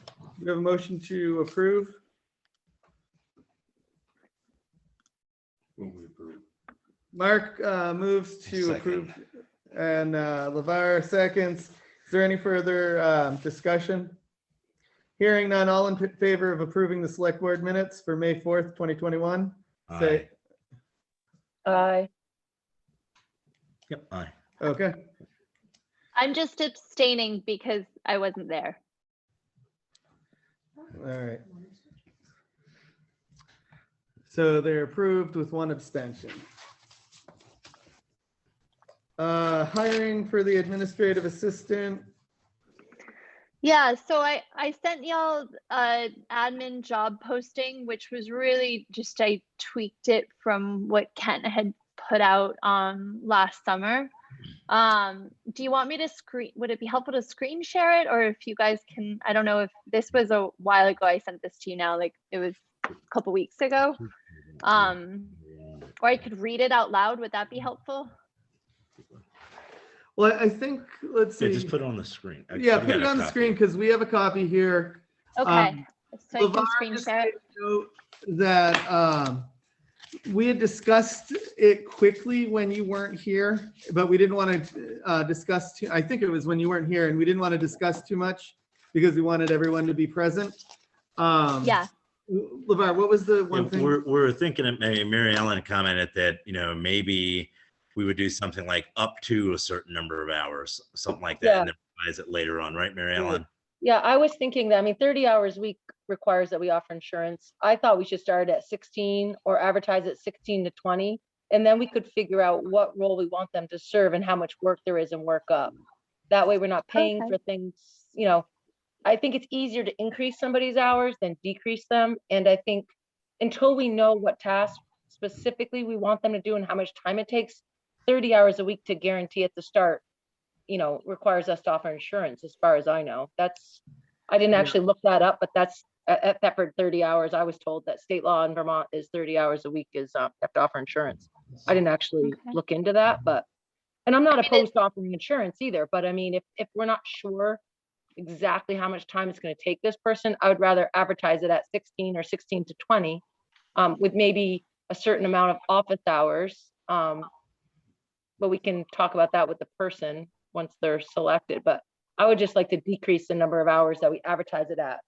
We have a motion to approve. Move we approve. Mark moves to Second. approve, and LeVar seconds. Is there any further discussion? Hearing none, all in favor of approving the select board minutes for May 4th, 2021? Say, Aye. Yep. Aye. okay. I'm just abstaining because I wasn't there. All right. So they're approved with one abstention. Hiring for the administrative assistant. Yeah, so I sent y'all admin job posting, which was really just, I tweaked it from what Kent had put out last summer. Do you want me to would it be helpful to screen share it, or if you guys can, I don't know if this was a while ago, I sent this to you now, like it was a couple weeks ago. Or I could read it out loud, would that be helpful? Well, I think, let's Yeah, see. just put it on the screen. Yeah, put it on the screen because we have a copy here. Okay, so I can LeVar screen just share it. made a note that we had discussed it quickly when you weren't here, but we didn't want to discuss too, I think it was when you weren't here, and we didn't want to discuss too much because we wanted everyone to be present. Yeah. LeVar, what was the one thing? We're thinking of, maybe Mary Ellen commented that, maybe we would do something like up to a certain number of hours, something like that, and then revise it later on, right, Mary Ellen? Yeah, I was thinking that, 30 hours a week requires that we offer insurance. I thought we should start at 16 or advertise at 16 to 20. And then we could figure out what role we want them to serve and how much work there is and work up. That way we're not paying Okay. for things, I think it's easier to increase somebody's hours than decrease them. And I think until we know what tasks specifically we want them to do and how much time it takes, 30 hours a week to guarantee at the start, requires us to offer insurance, as far as I know. I didn't actually look that up, but that's at Thetford, 30 hours. I was told that state law in Vermont is 30 hours a week is have to offer insurance. I didn't actually look into that, and I'm not opposed to offering insurance either, but if we're not sure exactly how much time it's going to take this person, I would rather advertise it at 16 or 16 to 20 with maybe a certain amount of office hours. But we can talk about that with the person once they're selected. But I would just like to decrease the number of hours that we advertise it at.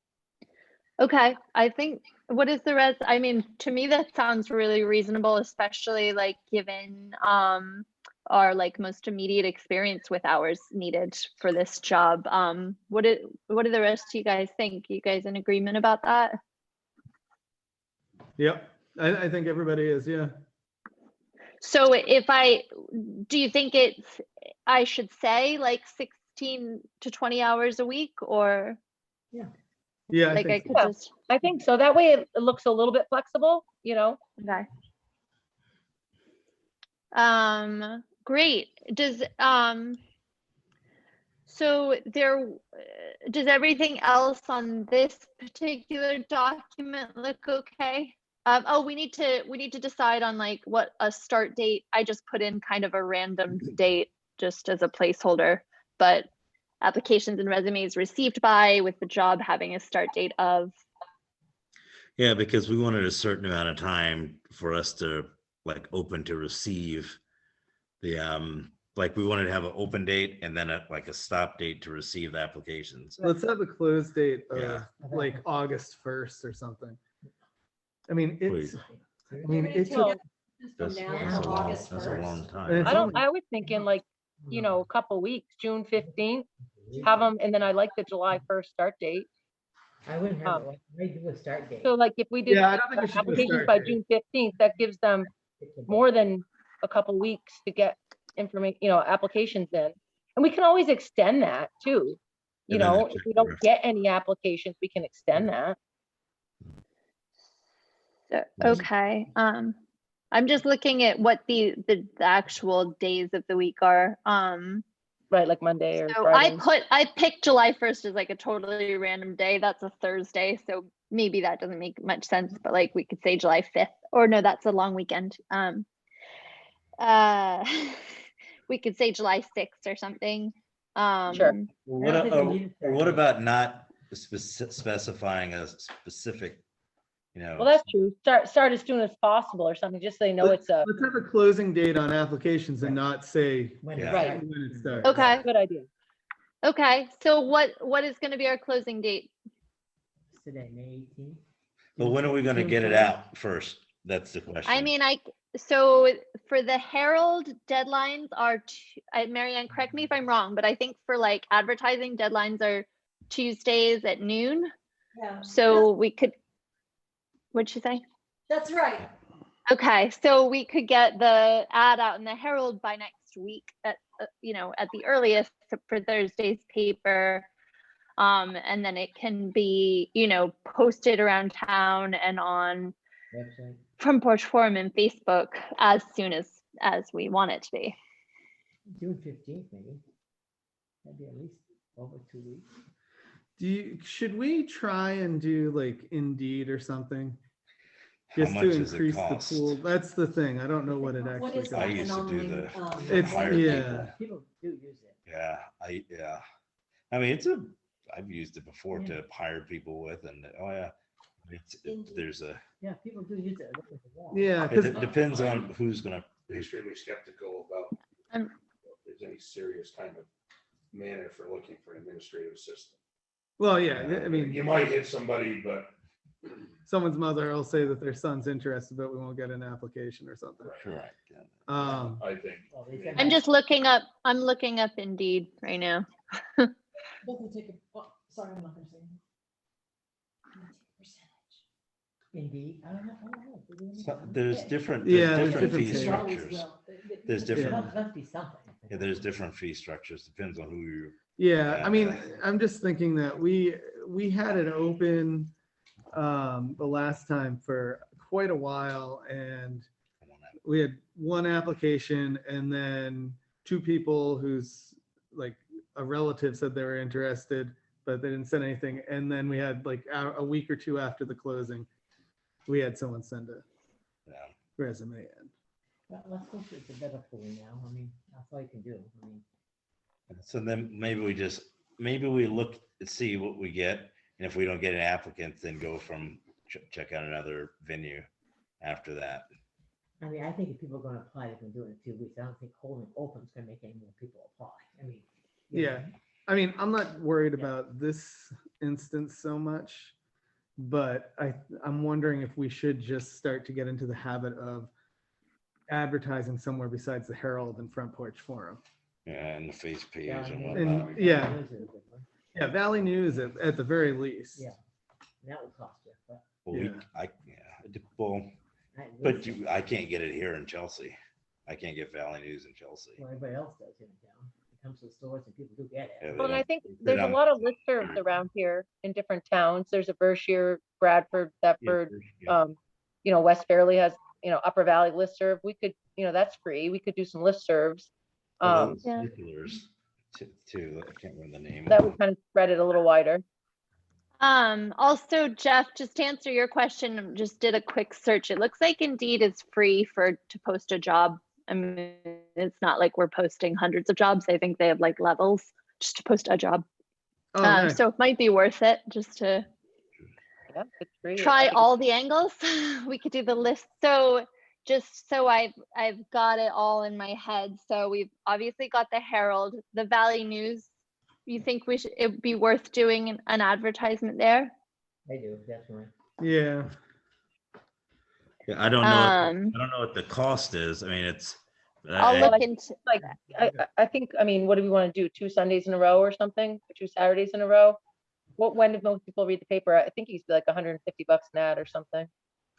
Okay, I think, what is the rest? To me, that sounds really reasonable, especially like given our like most immediate experience with hours needed for this job. What do the rest of you guys think? You guys in agreement about that? Yep, I think everybody is, yeah. So do you think I should say like 16 to 20 hours a week, or? Yeah, Like I think could so. just, I think so. That way it looks a little bit flexible, okay. Great. Does everything else on this particular document look okay? We need to decide on like what a start date. I just put in kind of a random date just as a placeholder, but applications and resumes received by, with the job having a start date of. Yeah, because we wanted a certain amount of time for us to like open to receive the like we wanted to have an open date and then a stop date to receive the applications. Let's have a close date of Yeah. like August 1st or something. It's, Wait. it took, Well, That's, now that's, a to long, August that's a 1st. long And time. it's I only- was thinking like, a couple weeks, June 15th. have them, and then I like the July 1st start date. I wouldn't have it, like, they do a start date. So like if we did Yeah, I don't think we should do a applications start by date. June 15th, that gives them more than a couple weeks to get information, applications in. And we can always extend that too. And then If we don't get any applications, we can extend that. Okay, I'm just looking at what the actual days of the week are. Right, like Monday or So Friday. I picked July 1st as like a totally random day. That's a Thursday, so maybe that doesn't make much sense, but like we could say July 5th, or no, that's a long weekend. We could say July 6th or something. Sure. Well, I don't think we need a what start date. about not specifying a specific, Well, that's true. Start as soon as possible or something, just so they know it's a Let's have a closing date on applications and not say When Yeah. it Right. starts. when it starts. Okay, good idea. okay. So what is going to be our closing date? Today, May 18th. but when are we gonna June get it 1st. out first? That's the question. I mean, so for the Herald deadlines are, Marianne, correct me if I'm wrong, but I think for like advertising deadlines are Tuesdays at noon. Yeah, So we could, what'd you say? that's right. Okay, so we could get the ad out in the Herald by next week at, at the earliest for Thursday's paper. And then it can be, posted around town and on Website. Front Porch Forum and Facebook as soon as we want it to be. June 15th, maybe. That'd be at least over 2 weeks. Should we try and do like Indeed or something? How Just much to does it increase the cost? pool. That's the thing. I don't know what it What actually is I that? costs. used to do the It's- hire yeah. people. People do use it. Yeah, I mean, I've used it before to hire people with, and there's a, Yeah, people do use it. Looking for jobs. Yeah, it because depends on who's gonna, Extremely skeptical about Um, if there's any serious kind of manner for looking for an administrative assistant. well, yeah, I mean, You might hit somebody, but someone's mother will say that their son's interested, but we won't get an application or something. correct. Yeah. I think. Well, they said I'm that- just I'm looking up Indeed right now. Doesn't take sorry, I'm not gonna say. Indeed. I don't know. Do they So use it? there's different, Yeah, there's there's different fee different structures. There's There different, must be something. yeah, there's different fee structures, depends on who you. Yeah, I mean, Yeah. I'm just thinking that we had it open the last time for quite a while, and we had one application and then two people who's like a relative said they were interested, but they didn't send anything. And then we had like a week or two after the closing, we had someone send a Yeah. resume in. Well, let's hope it's a better pool now. I mean, that's all you can do. I mean, So then maybe we look and see what we get, and if we don't get an applicant, then go from check out another venue after that. I think if people are gonna apply, they can do it in 2 weeks. I don't think holding open is gonna make any more people apply. I mean. you know, Yeah, I mean, I'm not worried about this instance so much, but I'm wondering if we should just start to get into the habit of advertising somewhere besides the Herald and Front Porch Forum. Yeah, and the face page Yeah, and I whatnot. mean, And, yeah. those are a good one. Yeah, Valley News at the very least. Yeah. That will cost you, but. Well, well, I- but I can't get it here in Chelsea. I can't get Valley News in Chelsea. Well, everybody else does in town. It comes to the stores and people do get Yeah, it. they Well, and I don't- think they there's a don't- lot of listservs around here in different towns. There's a Berkshire, Bradford, Thetford, Yeah. West Fairleigh has, Upper Valley listserv. We could, that's free. We could do some listservs. Well, those Yeah. circulars too, I can't remember the name. That would kind of spread it a little wider. Also, Jeff, just to answer your question, just did a quick search. It looks like Indeed is free to post a job. I mean, it's not like we're posting hundreds of jobs. I think they have like levels just to post a job. Oh, nice. So it might be worth it just to Yeah, it's free. I try think it's- all the angles. We could do the list. So just so I've got it all in my head. So we've obviously got the Herald, the Valley News. You think it'd be worth doing an advertisement there? They do, definitely. Yeah. Yeah, I don't know. Um, I don't know what the cost is. I mean, it's I'll Well, look I- into, Like, I think, I mean, what do we want to do? 2 Sundays in a row or something? Or 2 Saturdays in a row? When did most people read the paper? I think it used to be like $150 an ad or something.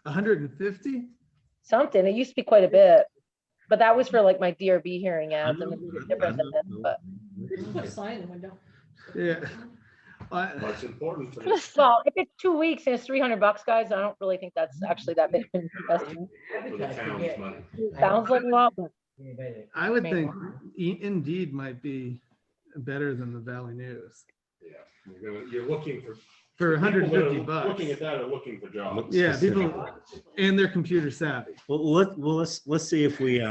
150? Something. It used to be quite a bit. But that was for like my DRB hearing ads and it's different than this, but. Just put a sign in the window. Yeah. But it's important for the Well, if it's 2 weeks and it's $300, guys, I don't really think that's actually that big of an investment. for the town's money. Sounds like a lot, but I would Maybe. think Indeed might be better than the Valley News Yeah, you're looking for. for people that are 150 bucks. Looking at that are looking for jobs. Yeah, people, and they're computer savvy. Well, let's see if we,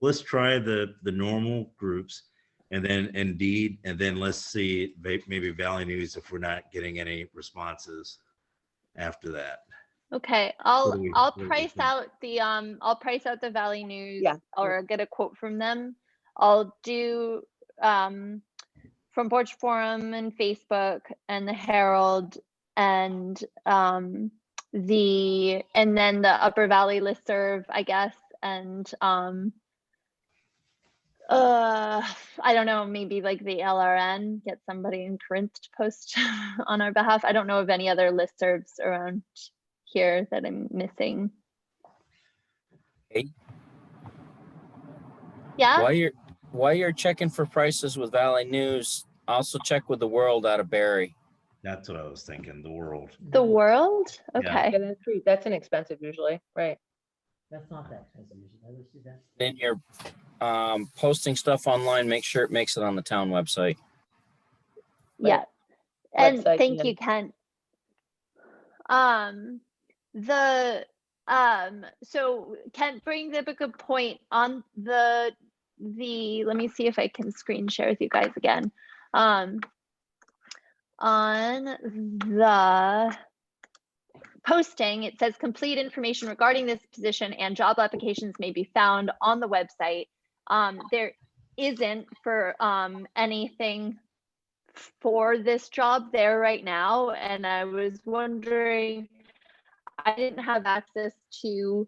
let's try the normal groups and then Indeed, and then let's see maybe Valley News if we're not getting any responses after that. okay, What do we price think? out the, I'll price out the Valley News. Yeah. Or get a quote from them. I'll do, Front Porch Forum and Facebook and the Herald and, and then the Upper Valley listserv, I guess, and, I don't know, maybe like the LRN, get somebody in Corinth to post on our behalf. I don't know of any other listservs around here that I'm missing. Hey. Yeah, While you're checking for prices with Valley News, also check with the World out of Barry. That's what I was thinking, the world. the World, Yeah. okay. yeah, that's inexpensive usually, right? That's not that expensive. I wish you that's. Then you're posting stuff online, make sure it makes it on the town website. Yeah, and Website thank and- you, Kent. So Kent brings up a good point on the, let me see if I can screen share with you guys again. On the posting, it says complete information regarding this position and job applications may be found on the website. There isn't for anything for this job there right now, and I was wondering, I didn't have access to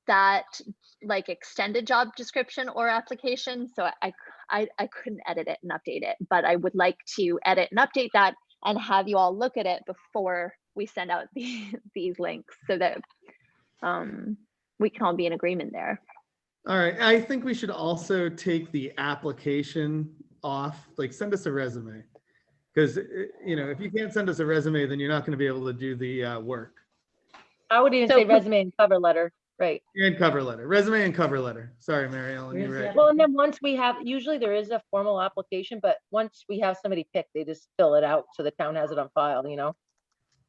that like extended job description or application, so I couldn't edit it and update it, but I would like to edit and update that and have you all look at it before we send out these links so that we can all be in agreement there. All right, I think we should also take the application off, like send us a resume. Because, if you can't send us a resume, then you're not going to be able to do the work. I would even So say put- resume and cover letter, right? And cover letter, resume and cover letter. Sorry, Mary Ellen, you're Where's right. the Well, and then once we have, usually there is a formal application, but once we have somebody picked, they just fill it out so the town has it on file,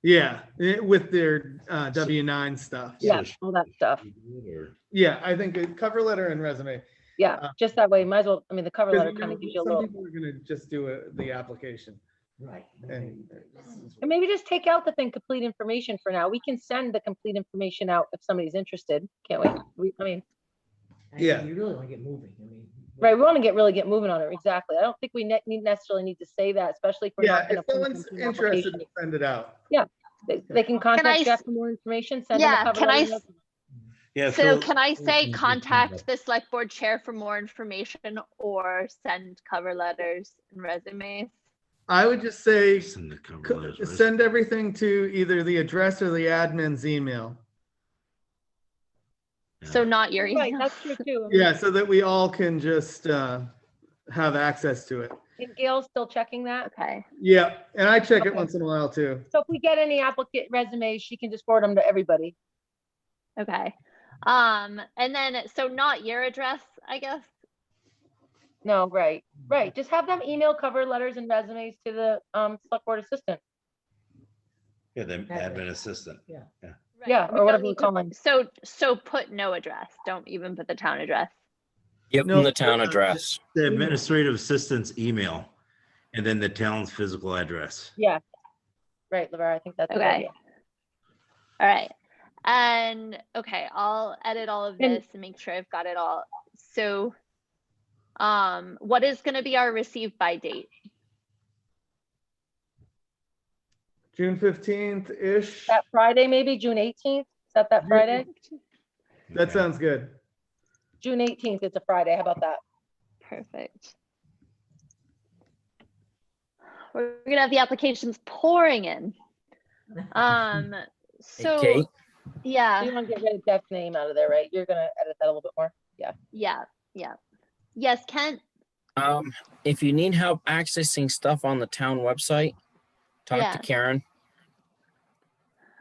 Yeah, with their W-9 stuff. Yeah, all that stuff. Or- Yeah, I think a cover letter and resume. Yeah, just that way, might as well, I mean, the cover 'Cause, letter kind of gives you a some little, people are going to just do the application. Right. And and maybe just take out the thing, complete information for now. We can send the complete information out if somebody's interested, can't we? I mean, Yeah. You really want to get moving. I mean. right, we want to really get moving on it, exactly. I don't think we necessarily need to say that, especially if we're yeah, not if gonna. put someone's something in the interested, application. send it out. They can I contact s- Jeff for more information, send them a Yeah, cover can I letter. Yeah. So Phil- can I say Mhm. contact the select board chair for more information or send cover letters and resumes? I would just say, Send the cover letters, right? send everything to either the address or the admin's email. So not your Right, email. that's true too. I mean, Yeah, so that we all can just have access to it. And Gail's still checking that. Okay, Yeah, and I check it Okay. once in a while too. So if we get any applicant resumes, she can just forward them to everybody. okay. And then, so not your address, I guess? No, right. Just have them email cover letters and resumes to the select board assistant. Yeah, the admin assistant. Yeah, We or don't whatever we need to- call them. So put no address. Don't even put the town address. Give No, them the town address. The administrative assistant's email, and then the town's physical address. Yeah. Right, Lavera, I think that's a good Okay. idea. All right. And okay, I'll edit all of And- this and make sure I've got it all. So what is going to be our receive by date? June 15th-ish. That Friday, maybe June 18th? Is that Friday? That sounds good. June 18th, it's a Friday. How about that? Perfect. We're gonna have the applications pouring in. So, Kate? So yeah, you want to get rid of Jeff's name out of there, right? You're gonna edit that a little bit more. yeah. Yes, Kent? If you need help accessing stuff on the town website, talk Yeah. to Karen.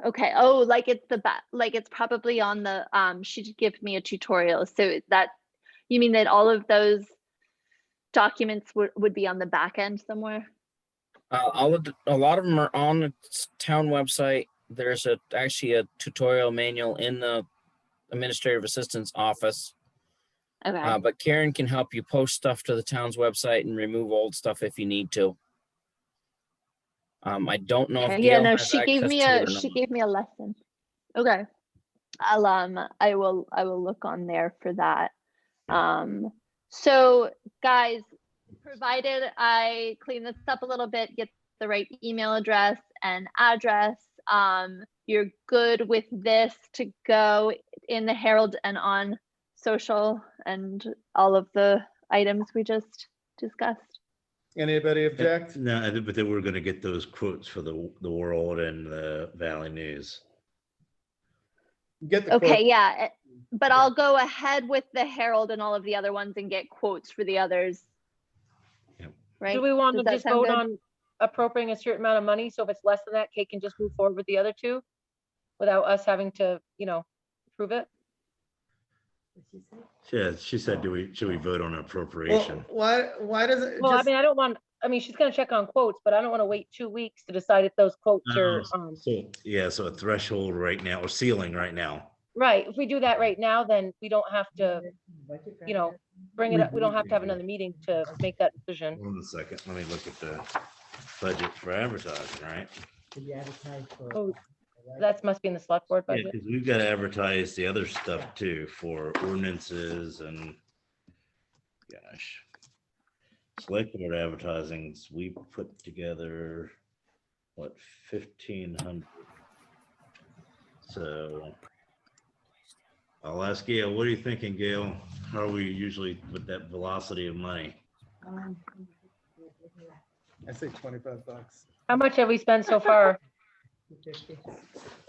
Okay. Oh, like it's like it's probably on the, she gave me a tutorial. So that, you mean that all of those documents would be on the back end somewhere? A lot of them are on the town website. There's actually a tutorial manual in the administrative assistant's office. Okay. But Karen can help you post stuff to the town's website and remove old stuff if you need to. I don't know if Okay, Gail yeah, no, has she gave access me to it a, or she not. gave me a lesson. Okay. I will look on there for that. So guys, provided I clean this up a little bit, get the right email address and address, you're good with this to go in the Herald and on social and all of the items we just discussed? Anybody object? No, but then we're gonna get those quotes for the World and the Valley News. Get the Okay, quote. yeah, but I'll go ahead with the Herald and all of the other ones and get quotes for the others. Yep. Right? Do we want Does to that just sound vote good? on appropriating a certain amount of money? So if it's less than that, Kate can just move forward with the other two without us having to, approve it? What'd she say? Yeah, she said, should we vote on appropriation? Well, why does it Well, just, she's gonna check on quotes, but I don't want to wait 2 weeks to decide if those quotes are, So a threshold right now, or ceiling right now. right. If we do that right now, then we don't have to, Budget you know, bring it up. We don't have to have another meeting to make that decision. Hold on a second, let me look at the budget for advertising, right? Did you advertise for? Oh, that must be in the select board Yeah, budget. because we've got to advertise the other stuff too for ordinances and gosh. Select board advertisings, we put together, what, 1,500? So I'll ask Gail, what are you thinking, Gail? How are we usually with that velocity of money? I say $25. How much have we spent so far?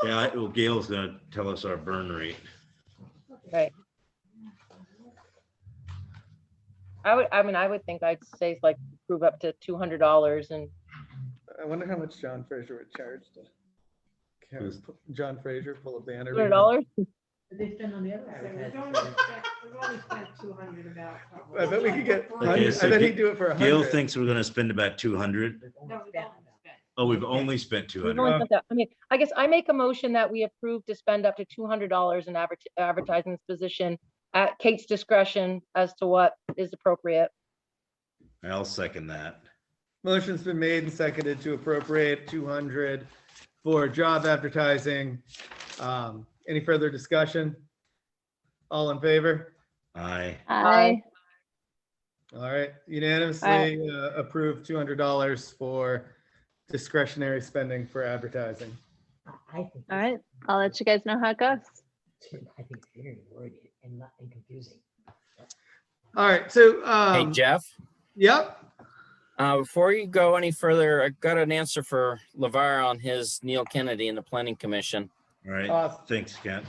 Yeah, well, Gail's gonna tell us our burn rate. Right. I would think I'd say like prove up to $200 and I wonder how much John Fraser would charge to Who's- John Fraser pull up the interview. $200. Did they spend on the other advertising? We've only spent 200 about. I bet we could get, Okay, I so bet he'd do it for Gail 100. thinks we're gonna spend about 200. Oh, we've only spent We've 200. only spent that. I guess I make a motion that we approve to spend up to $200 in advertising this position at Kate's discretion as to what is appropriate. I'll second that. Motion's been made and seconded to appropriate 200 for job advertising. Any further discussion? All in favor? Aye. Aye. All right, unanimously approved $200 for discretionary spending for advertising. I think. All right, I'll let you guys know how it goes. I think it's very wordy and confusing. All right, so, Hey, Jeff, yep, before you go any further, I got an answer for LeVar on his Neil Kennedy and the Planning Commission. All right, Awesome. thanks, Kent.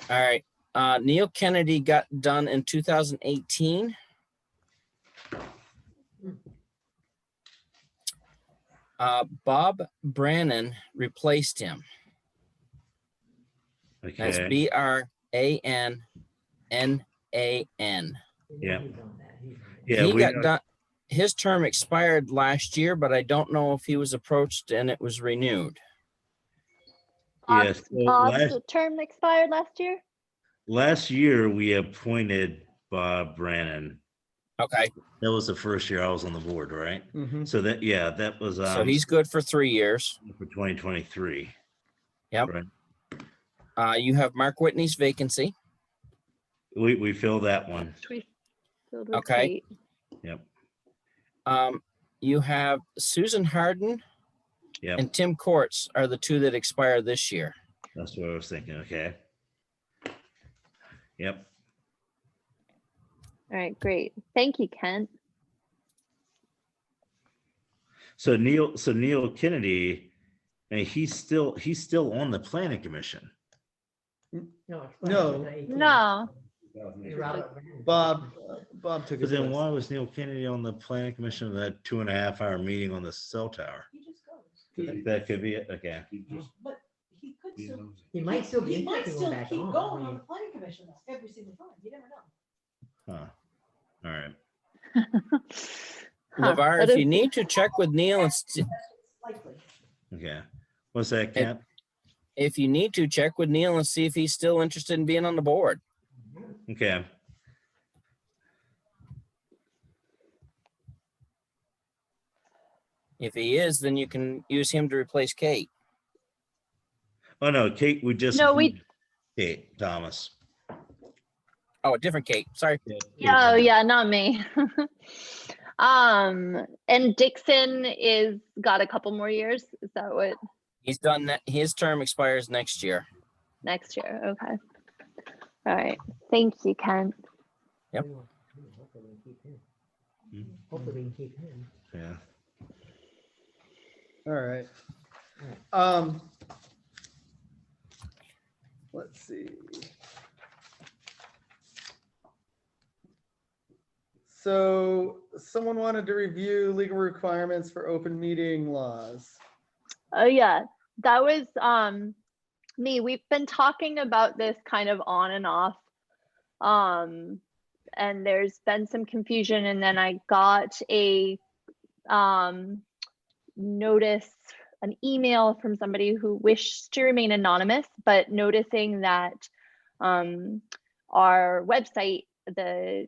All right. Neil Kennedy got done in 2018. Bob Brannan replaced him. That's Okay, Brannan. Yeah. He's on that. He's on that. yeah, He we got got, done. His term expired last year, but I don't know if he was approached and it was renewed. yes. so Bob's term expired last year? last year, we appointed Bob Brannan. Okay. That was the first year I was on the board, right? mhm. So that, yeah, that was So he's good for 3 years. for 2023. Yep. Right. You have Mark Whitney's vacancy. We filled that one. Filled with Okay. Kate. Yep. You have Susan Harden Yep. and Tim Courts are the two that expire this year. That's what I was thinking. Okay. Yep. All right, great. Thank you, Kent. So Neil Kennedy, I mean, he's still on the planning commission. No. No, Bob took But his then place. why was Neil Kennedy on the planning commission of that 2.5 hour meeting on the cell tower? He just goes. That could be it. Okay. But he could still. He might still be He might interested in still going back keep on. going on the planning commission though, every single time. You never know. Huh. All right. Huh, LeVar, that if is- you need to check with Neil and That's likely. Okay. What's that, Kent? if you need to check with Neil and see if he's still interested in being on the board. Okay. If he is, then you can use him to replace Kate. Oh no, Kate, we just. No, we- Kate Thomas. Oh, a different Kate. Sorry. Oh, yeah, not me. And Dixon is got a couple more years. Is that what, He's done that. His term expires next year. next year? Okay. All right. Thank you, Kent. Yep. Hopefully we can keep him. Hmm. Hopefully we can keep him. Yeah. All right. Let's see. So someone wanted to review legal requirements for open meeting laws. Oh, yeah, that was me. We've been talking about this kind of on and off. And there's been some confusion, and then I got a notice, an email from somebody who wished to remain anonymous, but noticing that our website, the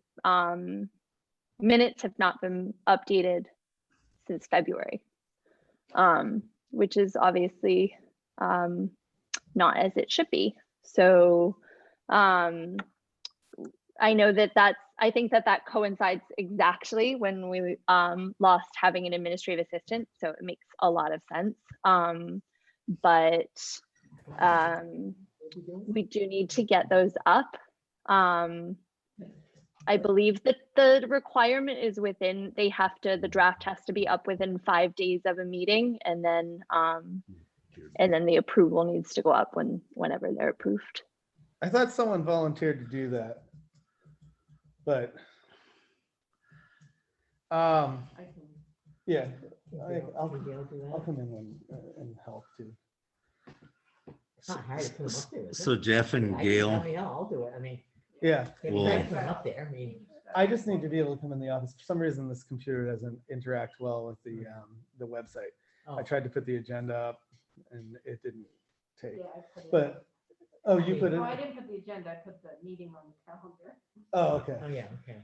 minutes have not been updated since February, which is obviously not as it should be. So I know I think that coincides exactly when we lost having an administrative assistant. So it makes a lot of sense. But we do need to get those up. I believe that the requirement is within, the draft has to be up within 5 days of a meeting, and then the approval needs to go up whenever they're approved. I thought someone volunteered to do that. But yeah, I'll come in and help too. It's not hard to put him up there. is it? So Jeff and I mean, Gail. I'll do it. I mean, Yeah, if Well- I put him up there, I mean. I just need to be able to come in the office. For some reason, this computer doesn't interact well with the website. Oh. I tried to put the agenda up and it didn't take. Yeah, I put it. But, oh, you put it? No, I didn't put the agenda, I put the meeting on the calendar. Oh, okay. Oh, yeah, okay.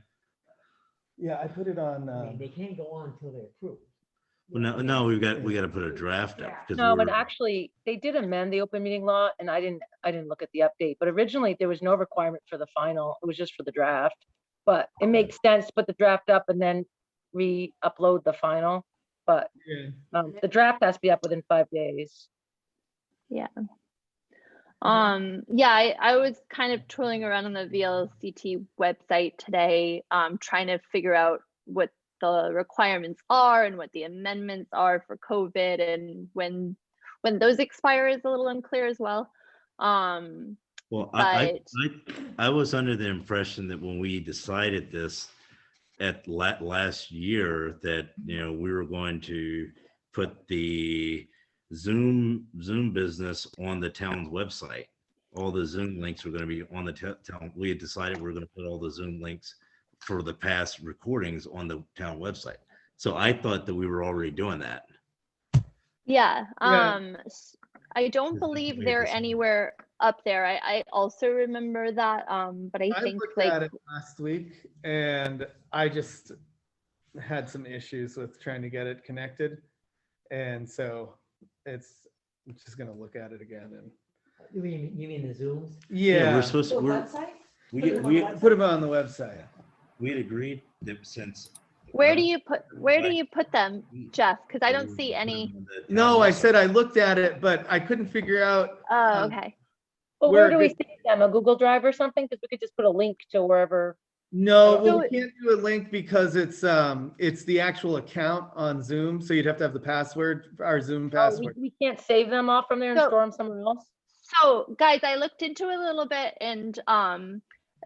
Yeah, I put it on. I mean, they can't go on until they're approved. Well, no, we got to put a draft up. 'cause No, we but were- actually, they did amend the open meeting law, and I didn't look at the update, but originally there was no requirement for the final, it was just for the draft. But it makes sense to put the draft up and then re-upload the final, but Yeah. the draft has to be up within 5 days. Yeah. Yeah, I was kind of twirling around on the VLCT website today, trying to figure out what the requirements are and what the amendments are for COVID, and when those expire is a little unclear as well. Well, but- I was under the impression that when we decided this at last year, that, we were going to put the Zoom business on the town's website. All the Zoom links were going to be on the town. We had decided we were going to put all the Zoom links for the past recordings on the town website. So I thought that we were already doing that. Yeah, Yeah. I don't Is believe that they're latest? anywhere up there. I also remember that, but I I think looked like, at it last week and I just had some issues with trying to get it connected. And so I'm just gonna look at it again and, You mean the Zooms? yeah, We're supposed The to, website? we put them on the website. we had agreed that since. where do you put them, Jeff? Because I don't see any. No, I said I looked at it, but I couldn't figure out. Oh, okay. But where Where do we did- save them? A Google Drive or something? Because we could just put a link to wherever No, So well, we can't do a link because it's the actual account on Zoom, so you'd have to have the password, our Zoom Oh, password. we can't save them off from there and So- store them somewhere else? So guys, I looked into it a little bit and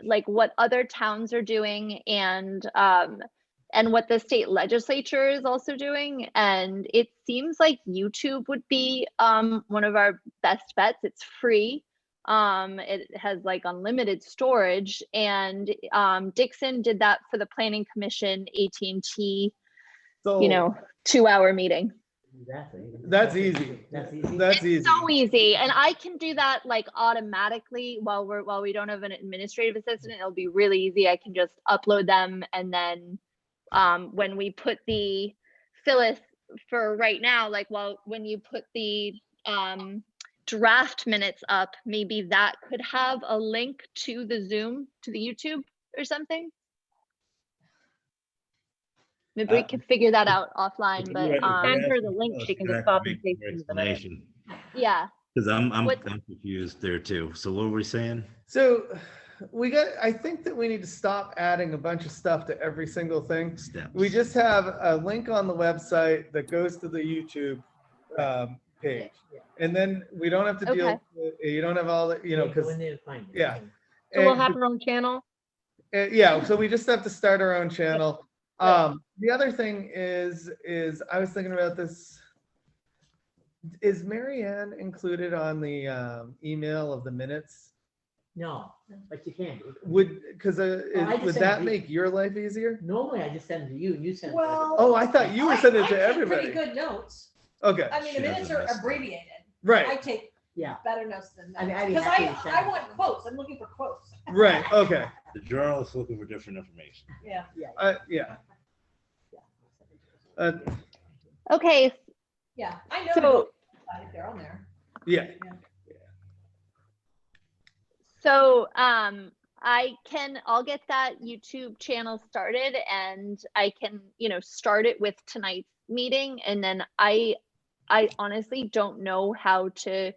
like what other towns are doing and what the state legislature is also doing. And it seems like YouTube would be one of our best bets. It's free. It has like unlimited storage, and Dixon did that for the Planning Commission AT&T, So you know, 2-hour meeting. that's easy. That's easy. That's easy. So easy, and I can do that like automatically while we don't have an administrative assistant. It'll be really easy. I can just upload them, and then when we put the Phyllis for right now, like when you put the draft minutes up, maybe that could have a link to the Zoom, to the YouTube or something. Maybe we could figure that out offline, but Send her the link, she can just copy and paste it into the minute. Explanation, yeah. because I'm What- confused there too. So what were we saying? So I think that we need to stop adding a bunch of stuff to every single thing. Steps. We just have a link on the website that goes to the YouTube page. And then we don't have to deal, Okay. you don't have all the, you know, Go because, in there and find it. yeah. So we'll have our own channel? Yeah, so we just have to start our own channel. The other thing is I was thinking about this. Is Mary Ann included on the email of the minutes? No, but you can. Because I just would sent that you- make your life easier? Normally I just send them to you, you send. them to Well. Oh, I thought you were sending it to I take everybody. Pretty good notes. Okay, I mean, the She minutes doesn't are mess up. abbreviated. I right, take Yeah. better notes than that. I mean, I'd be Because happy to send I it. want quotes. I'm looking for quotes. right, okay, The journalist looking for different information. Yeah. yeah. Okay. Yeah, I know. So- They're on there. Yeah, So I'll get that YouTube channel started, and I can, start it with tonight's meeting. And then I honestly don't know how to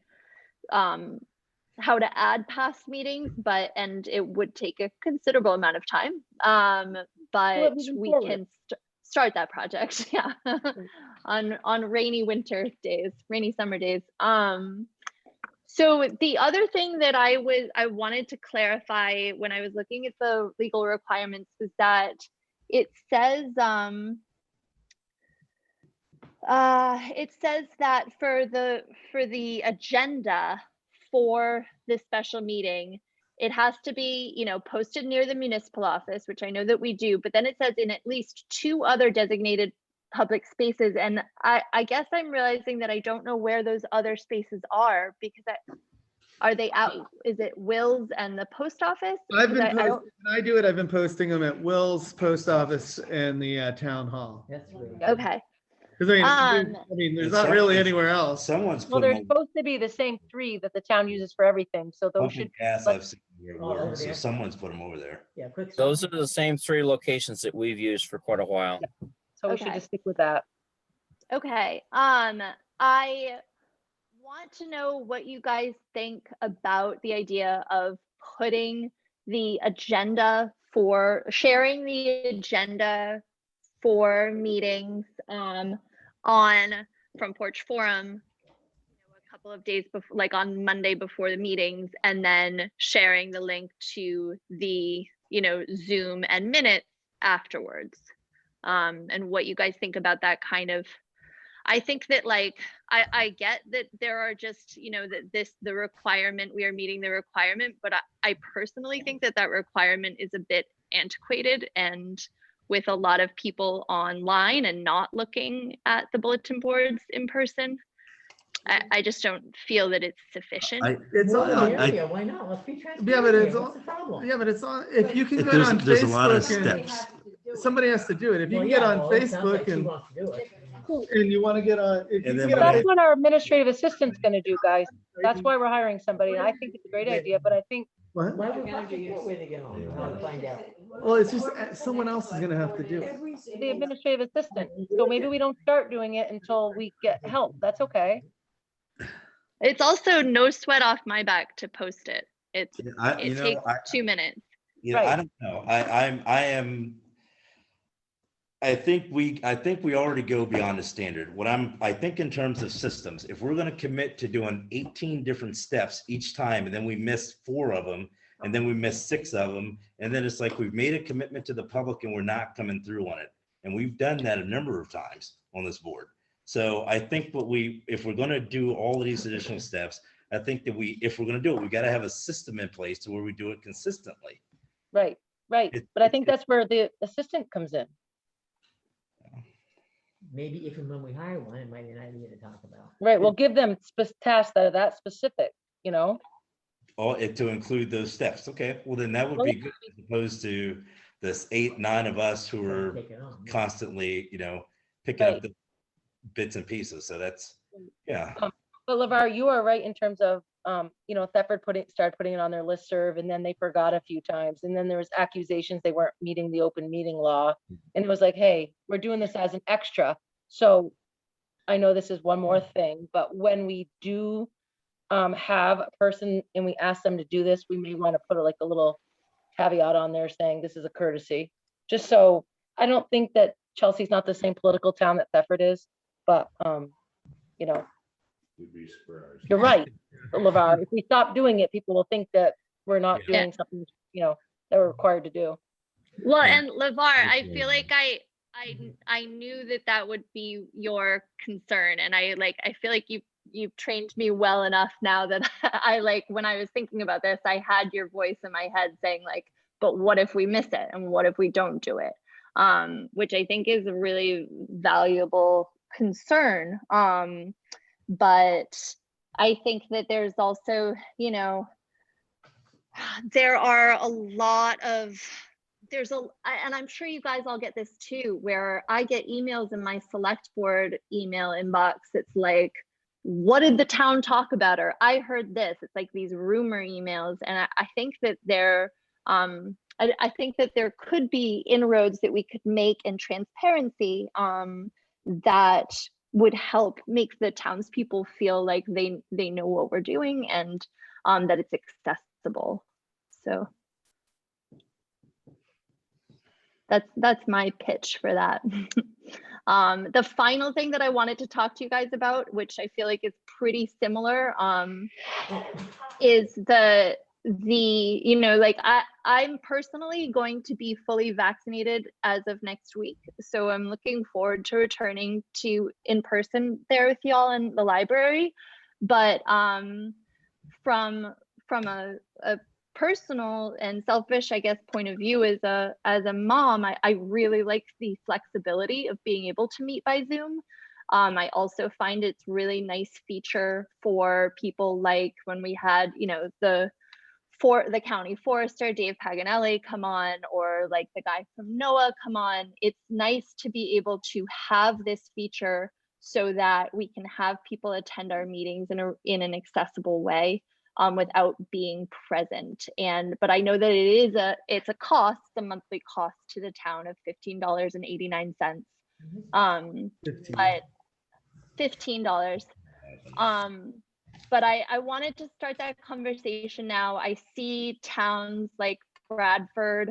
add past meetings, and it would take a considerable amount of time. But moving we forward. can start that project. Yeah. on rainy summer days. So the other thing that I wanted to clarify when I was looking at the legal requirements was that it says that for the agenda for this special meeting, it has to be, posted near the municipal office, which I know that we do, but then it says in at least 2 other designated public spaces. And I guess I'm realizing that I don't know where those other spaces are, because are they out? Is it Will's and the post office? I've Because been, when I do it, I've been posting them at Will's, post office, and the town hall. That's really. okay. Because Um, there's not really anywhere else. Someone's Well, put they're them supposed to be the same 3 that the town uses for everything, so those pumping should, gas. but- I've seen where it Oh, over works, so there. someone's put them over there. Yeah, quick. Those are the same 3 locations that we've used for quite a while. so we should Okay. just stick with that. Okay. I want to know what you guys think about the idea of putting the agenda sharing the agenda for meetings on Front Porch Forum a couple of days before, like on Monday before the meetings, and then sharing the link to the Zoom and minutes afterwards. And what you guys think about that kind of. I think that I get that there are just, that the requirement, we are meeting the requirement, but I personally think that requirement is a bit antiquated, and with a lot of people online and not looking at the bulletin boards in person, I just don't feel that it's sufficient. It's More on, the merrier, why not? Let's be transparent. Yeah, but it's here. on- What's the problem? yeah, but it's on, if you can go on There's a lot of Facebook and steps. somebody has to do it. If you Well, can get yeah, on well, it sounds like Facebook she and wants to do it. you want to get on, if you And can then get when on That's what our administrative assistant's gonna do, guys. That's why we're hiring somebody, and I think it's a great idea, but I think what? Why would we figure out where to get on, how to find out? Well, it's just someone else is gonna have to do it. the administrative assistant, so maybe we don't start doing it until we get help. That's okay. It's also no sweat off my back to post it. It You know, takes 2 minutes. You know, I Right. don't know. I think we already go beyond the standard. I think in terms of systems, if we're going to commit to doing 18 different steps each time, and then we miss 4 of them, and then we miss 6 of them, and then it's like we've made a commitment to the public and we're not coming through on it. And we've done that a number of times on this board. So I think if we're going to do all of these additional steps, I think that if we're going to do it, we got to have a system in place to where we do it consistently. Right. But I think that's where the assistant comes in. Maybe if and when we hire one, it might be an idea to talk about. Right. We'll give them tasks that are that specific, you know? To include those steps. Okay, well then that would be good as opposed to this 8, 9 of us who are Take it on. constantly, picking Right. up the bits and pieces. So that's, yeah. But LeVar, you are right in terms of, Thetford started putting it on their listserv, and then they forgot a few times. And then there was accusations they weren't meeting the open meeting law. And it was like, hey, we're doing this as an extra. So I know this is one more thing, but when we do have a person and we ask them to do this, we may want to put a little caveat on there saying this is a courtesy. Just so, I don't think that Chelsea's not the same political town that Thetford is, but You'd be surprised. you're right, LeVar. If we stop doing it, people will think that we're not Yeah. doing something, that we're required to do. Well, Yeah. and LeVar, I feel like I knew that would be your concern, and I feel like you've trained me well enough now that when I was thinking about this, I had your voice in my head saying but what if we miss it, and what if we don't do it? Which I think is a really valuable concern. But I think that there's also, there are a lot of, and I'm sure you guys all get this too, where I get emails in my select board email inbox. It's like, what did the town talk about? Or I heard this. It's like these rumor emails. And I think that I think that there could be inroads that we could make in transparency that would help make the townspeople feel like they know what we're doing, and that it's accessible. So that's my pitch for that. The final thing that I wanted to talk to you guys about, which I feel like is pretty similar, is I'm personally going to be fully vaccinated as of next week. So I'm looking forward to returning to in person there with y'all in the library. But from a personal and selfish, I guess, point of view as a mom, I really like the flexibility of being able to meet by Zoom. I also find it's really nice feature for people like when we had, the county forester, Dave Paganelli, come on, or like the guy from NOAA come on. It's nice to be able to have this feature so that we can have people attend our meetings in an accessible way without being present. But I know that it's a cost, a monthly cost to the town of $15.89. But $15. But I wanted to start that conversation now. I see towns like Bradford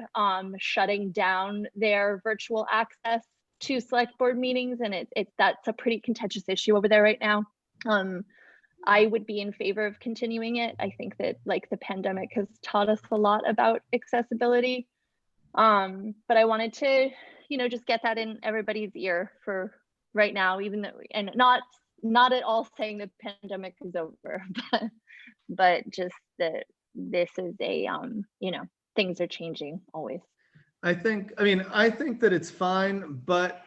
shutting down their virtual access to select board meetings, and that's a pretty contentious issue over there right now. I would be in favor of continuing it. I think that the pandemic has taught us a lot about accessibility. But I wanted to, just get that in everybody's ear for right now, even though, and not at all saying the pandemic is over, but just that this is a, things are changing always. I think that it's fine, but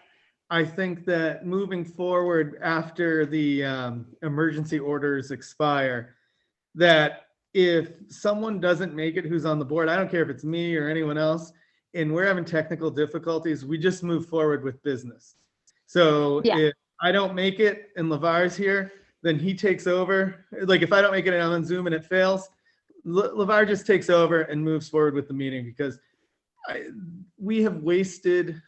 I think that moving forward after the emergency orders expire, that if someone doesn't make it who's on the board, I don't care if it's me or anyone else, and we're having technical difficulties, we just move forward with business. So Yeah. If I don't make it and LeVar's here, then he takes over. Like if I don't make it and I'm on Zoom and it fails, LeVar just takes over and moves forward with the meeting, because we have wasted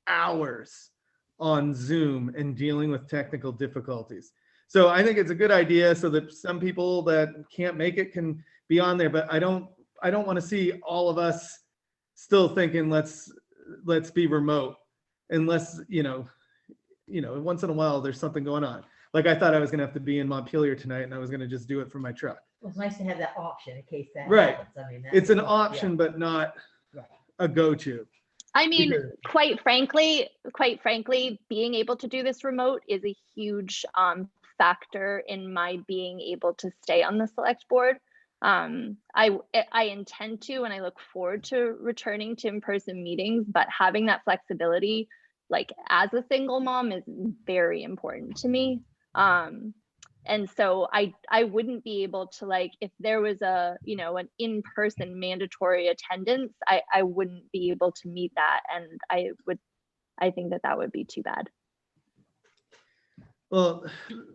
hours on Zoom and dealing with technical difficulties. So I think it's a good idea so that some people that can't make it can be on there, but I don't want to see all of us still thinking let's be remote unless, once in a while there's something going on. Like I thought I was gonna have to be in Montpelier tonight and I was gonna just do it from my truck. Well, it's nice to have that option in case that Right. happens. I mean, It's an yeah. option, but not Right. a go-to. I mean, Because- quite frankly, being able to do this remote is a huge factor in my being able to stay on the select board. I intend to, and I look forward to returning to in-person meetings, but having that flexibility, like as a single mom, is very important to me. And so I wouldn't be able to, like, if there was an in-person mandatory attendance, I wouldn't be able to meet that. And I think that would be too bad. Well,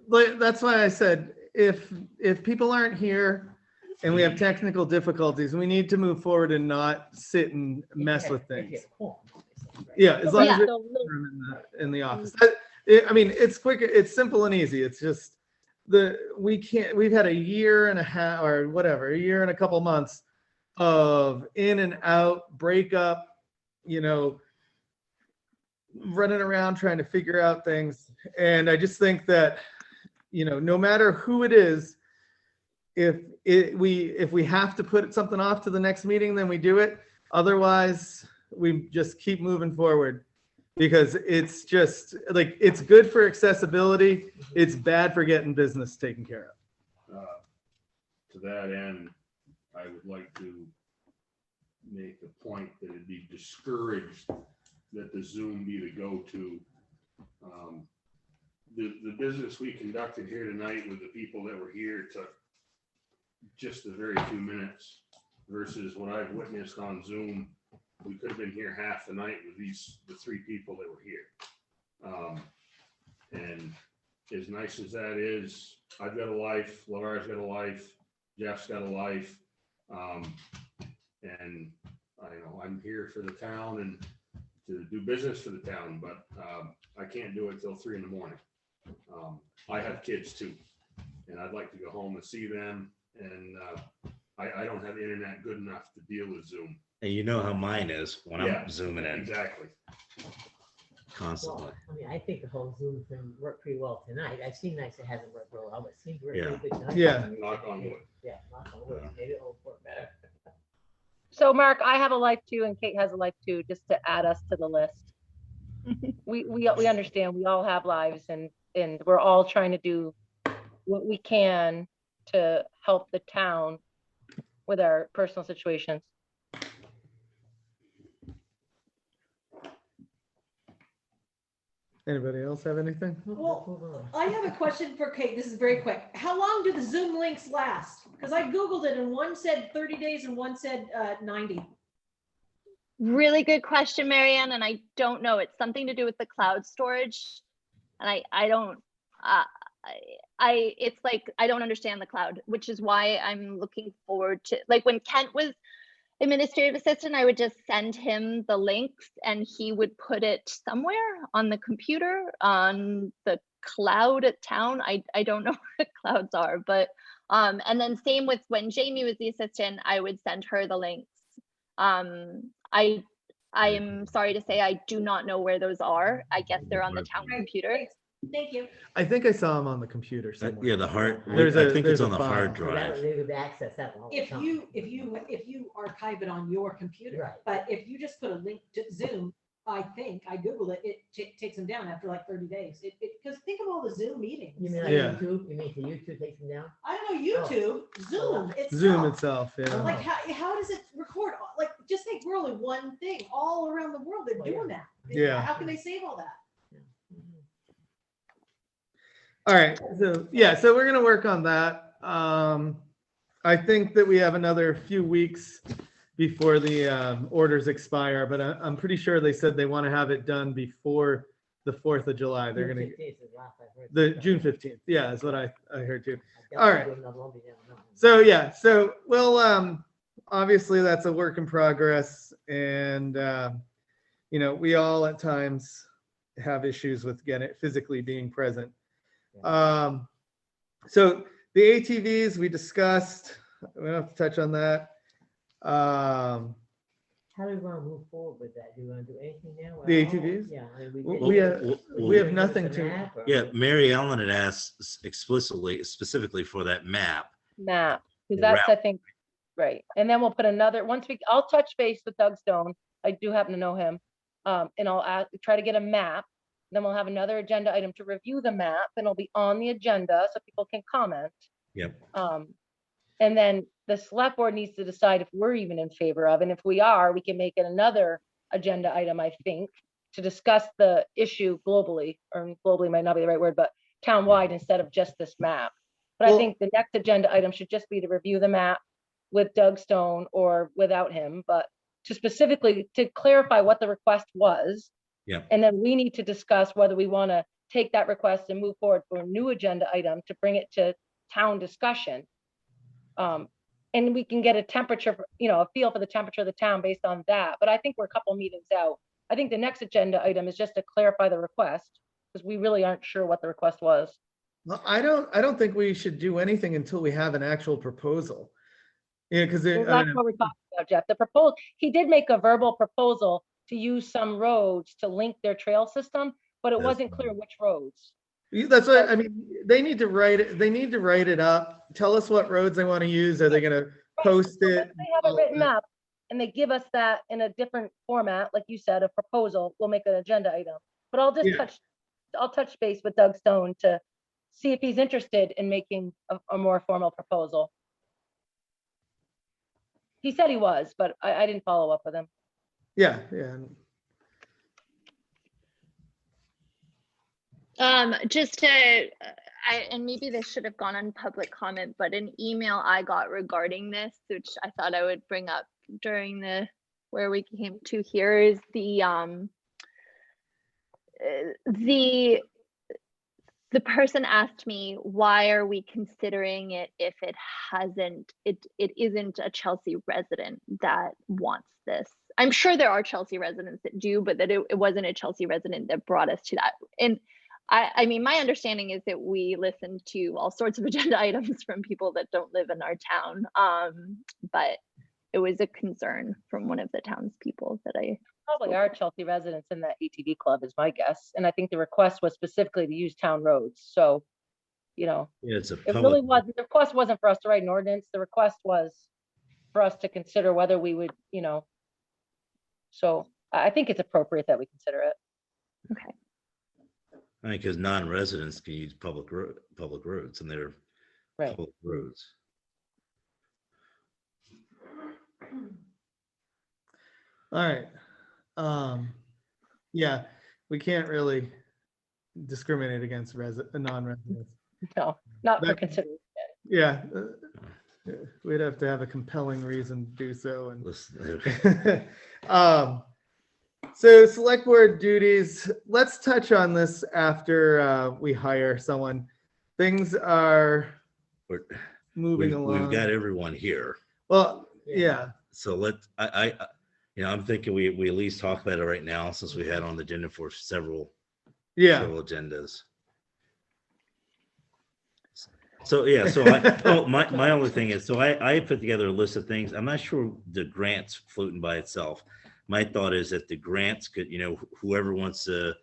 like, that's why I said, if people aren't here and we have technical difficulties, we need to move forward and not sit and mess with things. Yeah, as long as Yeah. we're in the office. I mean, it's quick, it's simple and easy. It's just we've had a year and a half or whatever, a year and a couple months of in and out, breakup, running around trying to figure out things. And I just think that, no matter who it is, if we have to put something off to the next meeting, then we do it. Otherwise, we just keep moving forward, because it's just like, it's good for accessibility. It's bad for getting business taken care of. To that end, I would like to make the point that it'd be discouraged that the Zoom be the go-to. The business we conducted here tonight with the people that were here took just a very few minutes versus what I've witnessed on Zoom. We could have been here half the night with the three people that were here. And as nice as that is, I've got a life, Laura's got a life, Jeff's got a life. And I'm here for the town and to do business for the town, but I can't do it till 3 a.m. I have kids too, and I'd like to go home and see them. And I don't have internet good enough to deal with Zoom. And you know how mine is when Yeah, I'm zooming in Exactly. constantly. Well, I mean, I think the whole Zoom thing worked pretty well tonight. I've seen nights it hasn't worked real well, but it seemed to work Yeah. really good tonight. Yeah. Knock on wood. Yeah, knock on wood. Maybe it'll work better. So Mark, I have a life too, and Kate has a life too, just to add us to the list. We understand, we all have lives, and we're all trying to do what we can to help the town with our personal situations. Anybody else have anything? Well, I have a question for Kate. This is very quick. How long do the Zoom links last? Because I Googled it and one said 30 days and one said 90. Really good question, Marianne, and I don't know. It's something to do with the cloud storage, and I don't. It's like I don't understand the cloud, which is why I'm looking forward to, like, when Kent was administrative assistant, I would just send him the links and he would put it somewhere on the computer on the cloud at town. I don't know what clouds are, but and then same with when Jamie was the assistant, I would send her the links. I am sorry to say I do not know where those are. I guess they're on the town computer. Thank you. I think I saw them on the computer somewhere. Yeah, the hard, I There's think there's it's on the file. hard So that drive. they would access that all the If time. you archive it on your computer, Right. but if you just put a link to Zoom, I think I Googled it, it takes them down after like 30 days. Because think of all the Zoom meetings. You mean like Yeah. YouTube? You mean the YouTube takes them down? I don't know, YouTube, Zoom itself. Zoom itself, yeah. Like how does it record? Like just think we're only one thing all around the world. They're Oh, yeah. doing that. Yeah. How can they save all that? All right, so we're gonna work on that. I think that we have another few weeks before the orders expire, but I'm pretty sure they said they want to have it done before the 4th of July. They're gonna, June 15th is the last I've heard. the June 15th, yeah, is what I heard too. I all doubt right. they'll do another one before now. So yeah, so we'll obviously that's a work in progress, and we all at times have issues with physically being present. So the ATVs we discussed, we don't have to touch on that. how do we want to move forward with that? Do we want to do anything now? The at all? ATVs? Yeah. I mean, We have, we have give us nothing a to, map or- Yeah, Mary Ellen had asked specifically for that map. Map, because The that's, I route. think, right. And then we'll put another, I'll touch base with Doug Stone. I do happen to know him. And I'll try to get a map. Then we'll have another agenda item to review the map, and it'll be on the agenda so people can comment. Yep. And then the select board needs to decide if we're even in favor of, and if we are, we can make it another agenda item, I think, to discuss the issue globally, or globally might not be the right word, but townwide instead of just this map. But I Well- think the next agenda item should just be to review the map with Doug Stone or without him, but to specifically to clarify what the request was. Yeah. And then we need to discuss whether we want to take that request and move forward for a new agenda item to bring it to town discussion. And we can get a temperature, a feel for the temperature of the town based on that. But I think we're a couple meetings out. I think the next agenda item is just to clarify the request, because we really aren't sure what the request was. well, I don't think we should do anything until we have an actual proposal. Yeah, because Well, that's what we're talking about, Jeff. The proposal, he did make a verbal proposal to use some roads to link their trail system, but it That's wasn't clear which roads. that's what, I mean, they need to write it up. Tell us what roads they want to use. Are they gonna post So it? once they have it written up and they give us that in a different format, like you said, a proposal, we'll make an agenda item. But I'll Yeah. touch base with Doug Stone to see if he's interested in making a more formal proposal. He said he was, but I didn't follow up with him. Yeah. Just and maybe this should have gone on public comment, but an email I got regarding this, which I thought I would bring up during where we came to here, is the person asked me, why are we considering it if it isn't a Chelsea resident that wants this? I'm sure there are Chelsea residents that do, but that it wasn't a Chelsea resident that brought us to that. And I mean, my understanding is that we listen to all sorts of agenda items from people that don't live in our town. But it was a concern from one of the townspeople that I Probably are Chelsea residents in that ATV club is my guess. And I think the request was specifically to use town roads. So, Yeah, it's a it really wasn't, the request wasn't for us to write an ordinance. The request was for us to consider whether we would, so I think it's appropriate that we consider it. okay. I mean, because non-residents can use public roads, and they're Right. public roads. All right. Yeah, we can't really discriminate against non-residents. No, not for That- consideration. Yeah. We'd have to have a compelling reason to do so. And Listen, so select board duties, let's touch on this after we hire someone. Things are we're- moving along. We've got everyone here. Well, yeah, So I'm thinking we at least talk about it right now, since we had on the agenda for several agendas. So my only thing is, I put together a list of things. I'm not sure the grants floating by itself. My thought is that the grants could, whoever wants to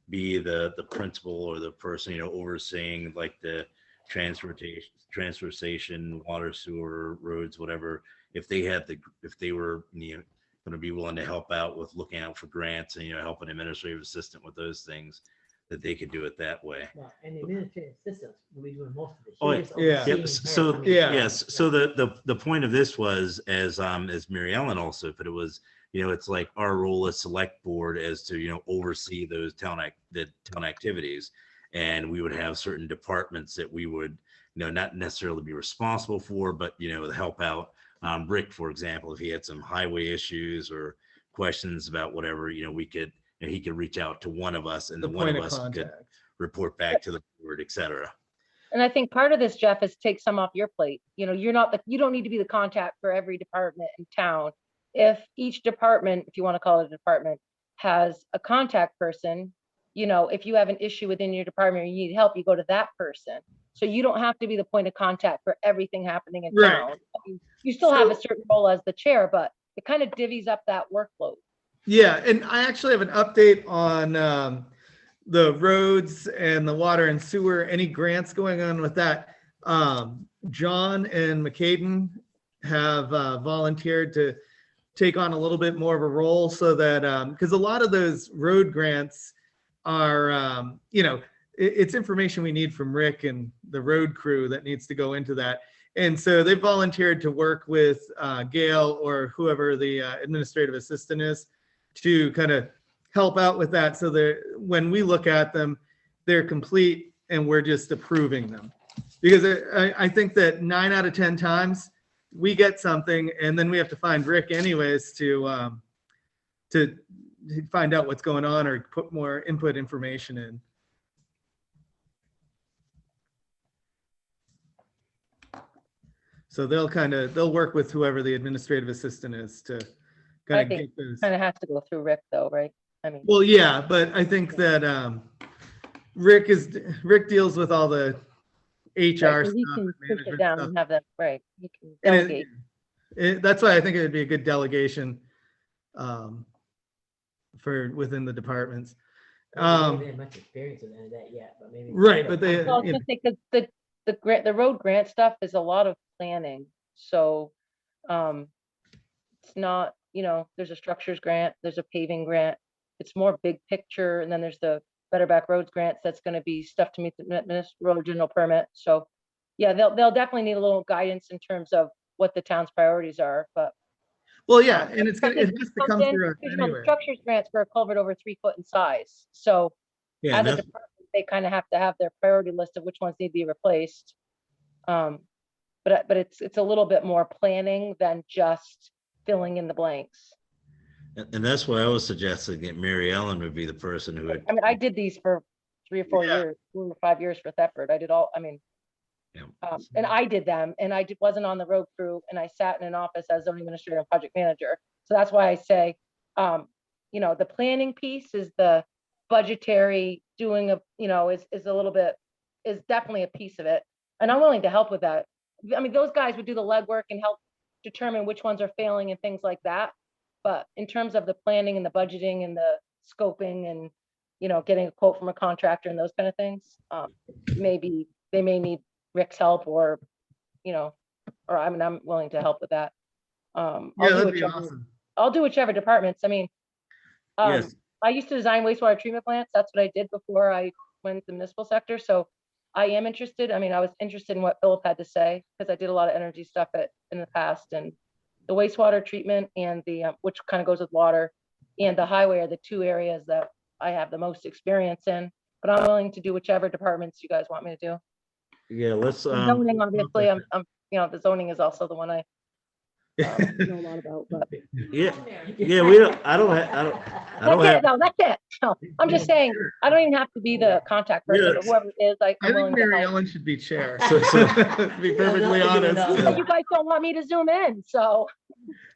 be the principal or the person, overseeing like the transfer station, water, sewer, roads, whatever, if they were, going to be willing to help out with looking out for grants and, help an administrative assistant with those things, that they could do it that way. Well, and the administrative assistants will be doing most of it. Oh, He just yeah. overseeing Yep. her. So I mean, yes. So the point of this was, as Mary Ellen also put it, was, it's like our role as select board is to, oversee those town activities. And we would have certain departments that we would, not necessarily be responsible for, but, help out. Rick, for example, if he had some highway issues or questions about whatever, we could, he could reach out to one of us, and the then one point of of us could contact. report back to the board, et cetera. And I think part of this, Jeff, is take some off your plate. You don't need to be the contact for every department in town. If each department, if you want to call it a department, has a contact person, if you have an issue within your department or you need help, you go to that person. So you don't have to be the point of contact for everything happening in Right. town. I mean, you still have a certain role as the chair, but it kind of divvies up that workload. Yeah, and I actually have an update on the roads and the water and sewer. Any grants going on with that? John and McCaden have volunteered to take on a little bit more of a role so that because a lot of those road grants are it's information we need from Rick and the road crew that needs to go into that. And so they volunteered to work with Gail or whoever the administrative assistant is to kind of help out with that. So that when we look at them, they're complete and we're just approving them. Because I think that 9 out of 10 times we get something and then we have to find Rick anyways to find out what's going on or put more input information in. So they'll work with whoever the administrative assistant is to I kind of think get those. kind of has to go through Rick though, right? I mean, Well, yeah, but I think that Rick deals with all the HR right, so he stuff, can push management it down stuff. and have that, right? He can And delegate. that's why I think it would be a good delegation for within the departments. They haven't had much experience with any of that yet, but maybe. Right, but they, Well, I was gonna say, 'cause the road grant stuff is a lot of planning, so it's not, there's a structures grant, there's a paving grant, it's more big picture, and then there's the Better Back Roads grants, that's gonna be stuff to meet the road general permit, so yeah, they'll definitely need a little guidance in terms of what the town's priorities are, but well, yeah, and it has to come comes in, through us because, the anyway. structures grants for a culvert over 3 foot in size, so Yeah, as a that's, department, they kind of have to have their priority list of which ones need to be replaced. But it's a little bit more planning than just filling in the blanks. and that's why I was suggesting that Mary Ellen would be the person who would. I mean, I did these for 3 or 4 Yeah. years, 4 or 5 years for Thetford. I did all, I mean, Yeah. and I did them, and wasn't on the road crew, and I sat in an office as zoning administrator and project manager. So that's why I say, the planning piece is the budgetary doing is a little bit, is definitely a piece of it. And I'm willing to help with that. I mean, those guys would do the legwork and help determine which ones are failing and things like that. But in terms of the planning and the budgeting and the scoping and, getting a quote from a contractor and those kind of things, maybe they may need Rick's help or I'm willing to help with that. Yeah, that'd be awesome. I'll do whichever departments. I mean, Yes. I used to design wastewater treatment plants. That's what I did before I went to the municipal sector. So I am interested. I mean, I was interested in what Philip had to say because I did a lot of energy stuff in the past, and the wastewater treatment and the which kind of goes with water and the highway are the 2 areas that I have the most experience in. But I'm willing to do whichever departments you guys want me to do. Yeah, let's. Zoning, obviously, I'm the zoning is also the one I know a lot about. But Yeah, we don't. I don't have. that's it. No, I'm just saying, I don't even have to be the contact person, but whoever it is, I I'm think willing to Mary help. Ellen should be chair. So- To be perfectly honest. But you guys don't want me to zoom in, so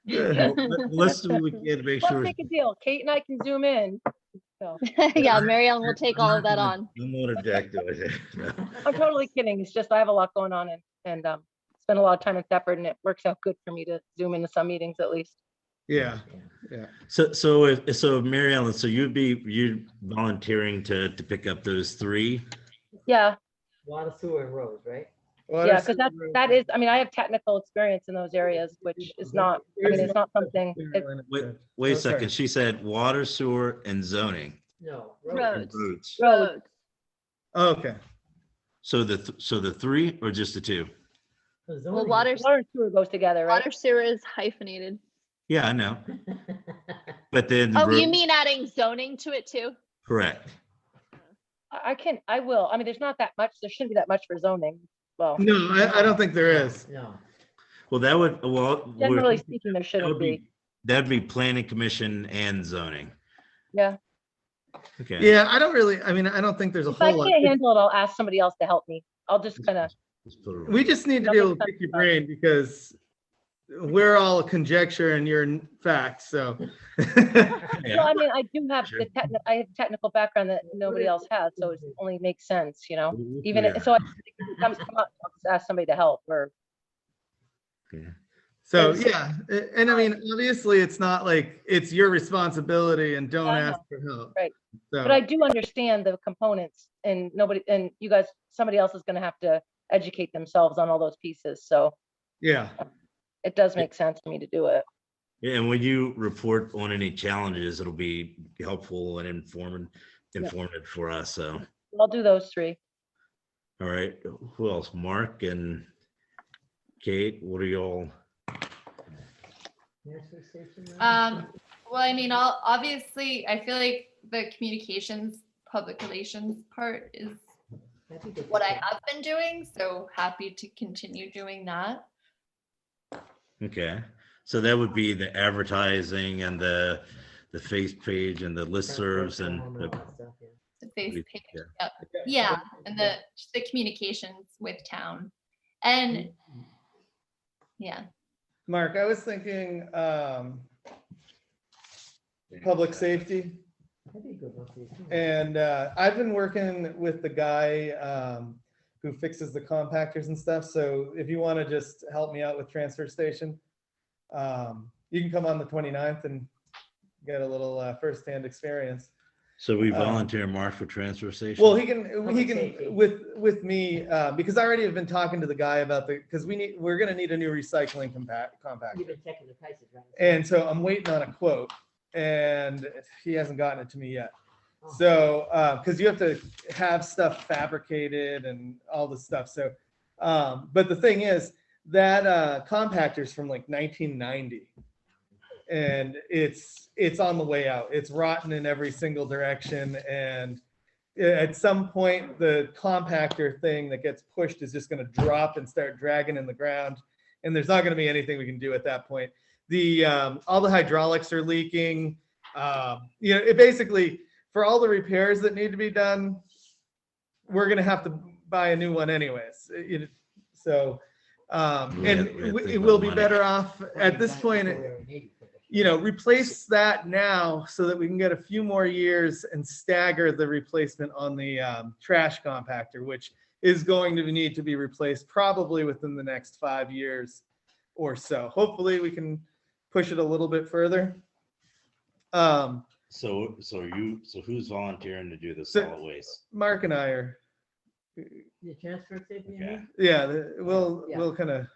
Let's do what we can to make let's sure. make a deal. Kate and I can zoom in. So Yeah, Mary Ellen will take all of that on. I'm gonna object to it. No. I'm totally kidding. It's just I have a lot going on and spend a lot of time in Thetford, and it works out good for me to zoom into some meetings at least. Yeah. So Mary Ellen, so you're volunteering to pick up those 3. Yeah, Water, sewer, and roads, right? yeah, because that is, I mean, I have technical experience in those areas, which is not, I mean, it's not something. Wait a second. She said water, sewer, and zoning. No. Roads. Roads. Roads. Okay. So the 3 or just the 2? Well, water Water and sewer goes together, right? Water sewer is hyphenated. Yeah, I know. But then. Oh, you mean adding zoning to it too? Correct. I will. I mean, there's not that much, there shouldn't be that much for zoning. Well, No, I don't think there is. No. Well, that would, generally speaking, there shouldn't be. that'd be planning commission and zoning. Yeah. Okay. Yeah, I don't think there's a If I whole lot. can't handle it, I'll ask somebody else to help me. I'll just kind of, Just put it We just need to be able to pick your brain because we're all conjecture and you're fact, so. well, I mean, I do have Sure. I have technical background that nobody else has, so it only makes sense, even, Yeah. so I think it comes up, I'll just ask somebody to help or. So, Yes. yeah, and I mean, obviously, it's not like it's your responsibility and don't I know. ask for help. Right. So, But I do understand the components and you guys, somebody else is gonna have to educate themselves on all those pieces. So yeah, it does make sense for me to do it. Yeah, and when you report on any challenges, it'll be helpful and informative for us. So, I'll do those 3. all right, who else? Mark and Kate, what are y'all? Transfer station. Well, I mean, obviously, I feel like the communications, public relations part is what I have been doing, so happy to continue doing that. Okay, so that would be the advertising and the face page and the listservs and The face page, yeah. yep. Yeah, and just the communications with town. And yeah, Mark, I was thinking public safety. And I've been working with the guy who fixes the compactors and stuff. So if you want to just help me out with transfer station, you can come on the 29th and get a little firsthand experience. So we volunteer Mark for transfer station? Well, he can with me because I already have been talking to the guy about because we're going to need a new recycling compactor. You've been checking the prices, right? And so I'm waiting on a quote and he hasn't gotten it to me yet. Oh. So, because you have to have stuff fabricated and all this stuff. So, but the thing is that compactor's from like 1990 and it's on the way out. It's rotten in every single direction. And at some point, the compactor thing that gets pushed is just going to drop and start dragging in the ground. And there's not going to be anything we can do at that point. All the hydraulics are leaking. It basically, for all the repairs that need to be done, we're going to have to buy a new one anyways. So, it will be better off at this point, replace that now so that we can get a few more years and stagger the replacement on the trash compactor, which is going to need to be replaced probably within the next 5 years or so. Hopefully we can push it a little bit further. So who's volunteering to do the solid waste? Mark and I are. The transfer station. Okay. Yeah, we'll kind of.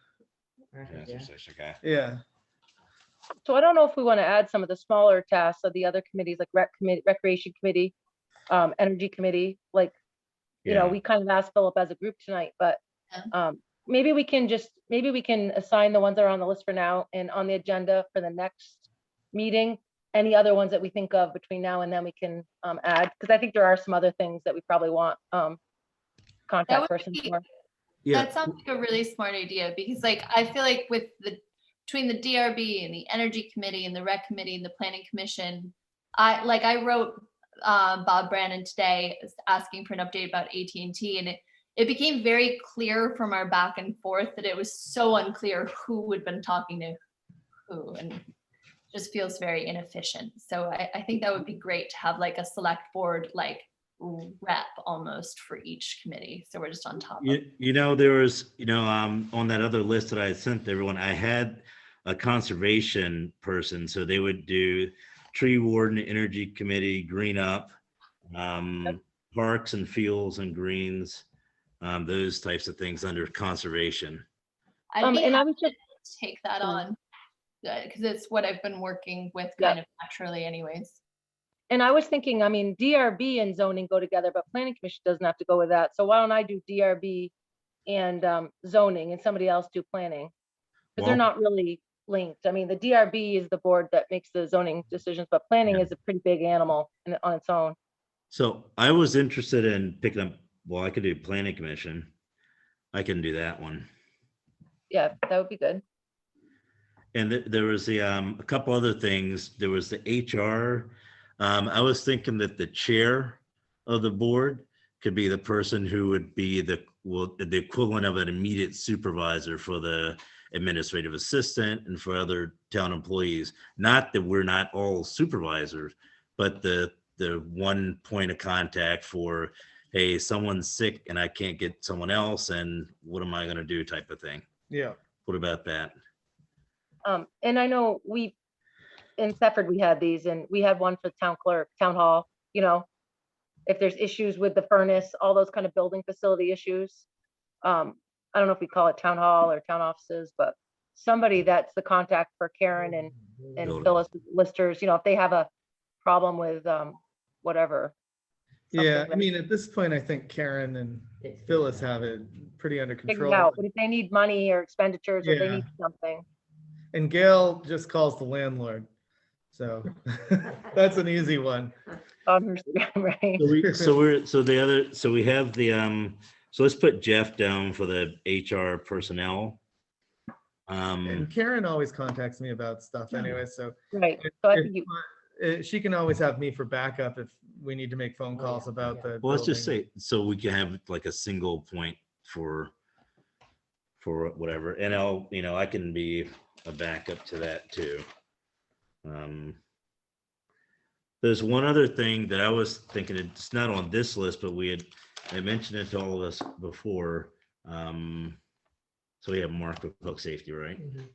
Transfer station, okay. Yeah. So I don't know if we want to add some of the smaller tasks of the other committees, like recreation committee, energy committee, like, we kind of asked Philip as a group tonight, but maybe we can assign the ones that are on the list for now and on the agenda for the next meeting. Any other ones that we think of between now and then we can add, because I think there are some other things that we probably want contact person for. that sounds like a really smart idea because I feel like between the DRB and the energy committee and the rec committee and the planning commission, I wrote Bob Brannon today asking for an update about AT&T, and it became very clear from our back and forth that it was so unclear who had been talking to who, and just feels very inefficient. So I think that would be great to have like a select board rep almost for each committee. So we're just on top of it. There was, on that other list that I sent to everyone, I had a conservation person. So they would do tree warden, energy committee, green up, parks and fields and greens, those types of things under conservation. I'd be and I happy was just to take that on because it's what I've been working with kind of naturally anyways. And I was thinking, DRB and zoning go together, but planning commission doesn't have to go with that. So why don't I do DRB and zoning and somebody else do planning? Because they're not really linked. The DRB is the board that makes the zoning decisions, but planning is a pretty big animal on its own. So I was interested in picking up, I could do planning commission. I can do that one. Yeah, that would be good. And there was a couple other things. There was the HR. I was thinking that the chair of the board could be the person who would be the equivalent of an immediate supervisor for the administrative assistant and for other town employees. Not that we're not all supervisors, but the one point of contact for, hey, someone's sick and I can't get someone else, and what am I going to do type of thing. Yeah. What about that? And I know in Thetford, we had these, and we had one for the town clerk, town hall, if there's issues with the furnace, all those kind of building facility issues. I don't know if we call it town hall or town offices, but somebody that's the contact for Karen and Building. Phyllis listers, if they have a problem with whatever. Yeah, something I mean, at this point, I think Karen and Phyllis have it pretty under figured control. out, but if they need money or expenditures or they Yeah. need something. And Gail just calls the landlord. So that's an easy one. Right. So we have the, so let's put Jeff down for the HR personnel. And Karen always contacts me about stuff anyway, so Right. So I think she can always have me for backup if we need to make phone calls about the. Well, let's just building. say, so we can have like a single point for whatever, and I can be a backup to that too. There's one other thing that I was thinking, it's not on this list, but I mentioned it to all of us before. So we have Mark with public safety, right? Mhm.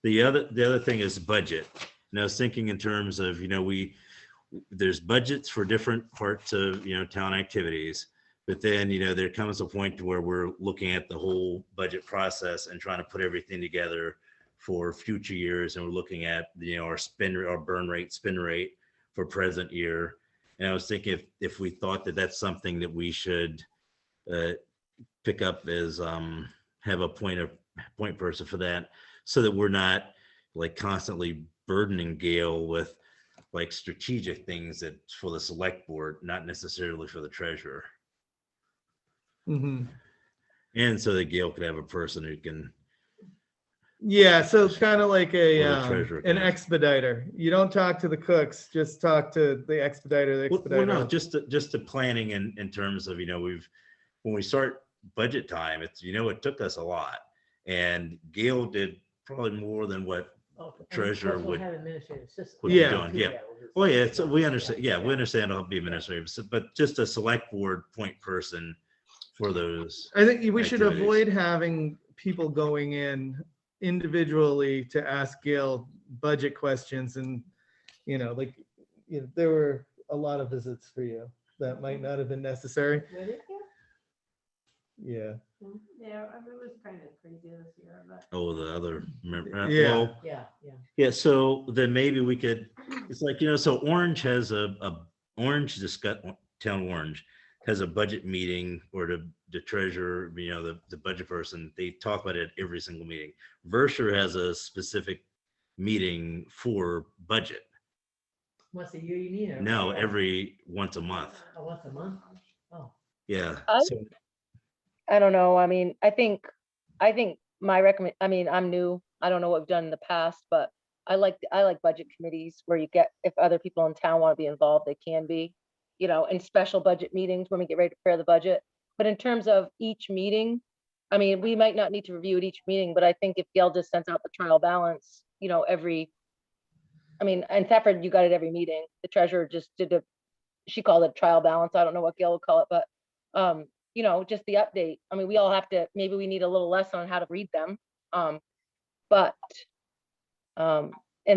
The other thing is budget. And I was thinking in terms of, there's budgets for different parts of, town activities. But then, there comes a point to where we're looking at the whole budget process and trying to put everything together for future years. And we're looking at, our burn rate, spend rate for present year. And I was thinking if we thought that that's something that we should pick up as, have a point person for that, so that we're not like constantly burdening Gail with like strategic things that for the select board, not necessarily for the treasurer. Mhm. And so that Gail could have a person who can, Yeah, so it's kind of like Or the treasurer an can. expediter. You don't talk to the cooks, just talk to the expediter. The well, expediter. no, just the planning in terms of, when we start budget time, it took us a lot. And Gail did probably more than what, Oh, and Treasurer plus we'll would- have administrative assistant. would be Yeah. doing. Yeah. Well, yeah, so we understand. Yeah, we understand it'll be administrative, but just a select board point person for those. I think we should activities. avoid having people going in individually to ask Gail budget questions and, there were a lot of visits for you that might not have been necessary. Would it? Yeah. Yeah, I mean, it was kind of crazy this year, but. Oh, the other member. Yeah. Well, Yeah. yeah, so then maybe we could, it's like, so Orange has Town Orange has a budget meeting, or the treasurer, the budget person, they talk about it every single meeting. Versher has a specific meeting for budget. Once a year, you mean? or- No, once a month. Oh, once a month? Oh. Yeah. I- I don't know. I mean, I think my I'm new. I don't know what we've done in the past, but I like budget committees where if other people in town want to be involved, they can be, in special budget meetings when we get ready to prepare the budget. But in terms of each meeting, I mean, we might not need to review at each meeting, but I think if Gail just sends out the trial balance, in Thetford, you got it every meeting. The treasurer just she called it trial balance. I don't know what Gail would call it, but, just the update. I mean, we all have to, maybe we need a little lesson on how to read them. And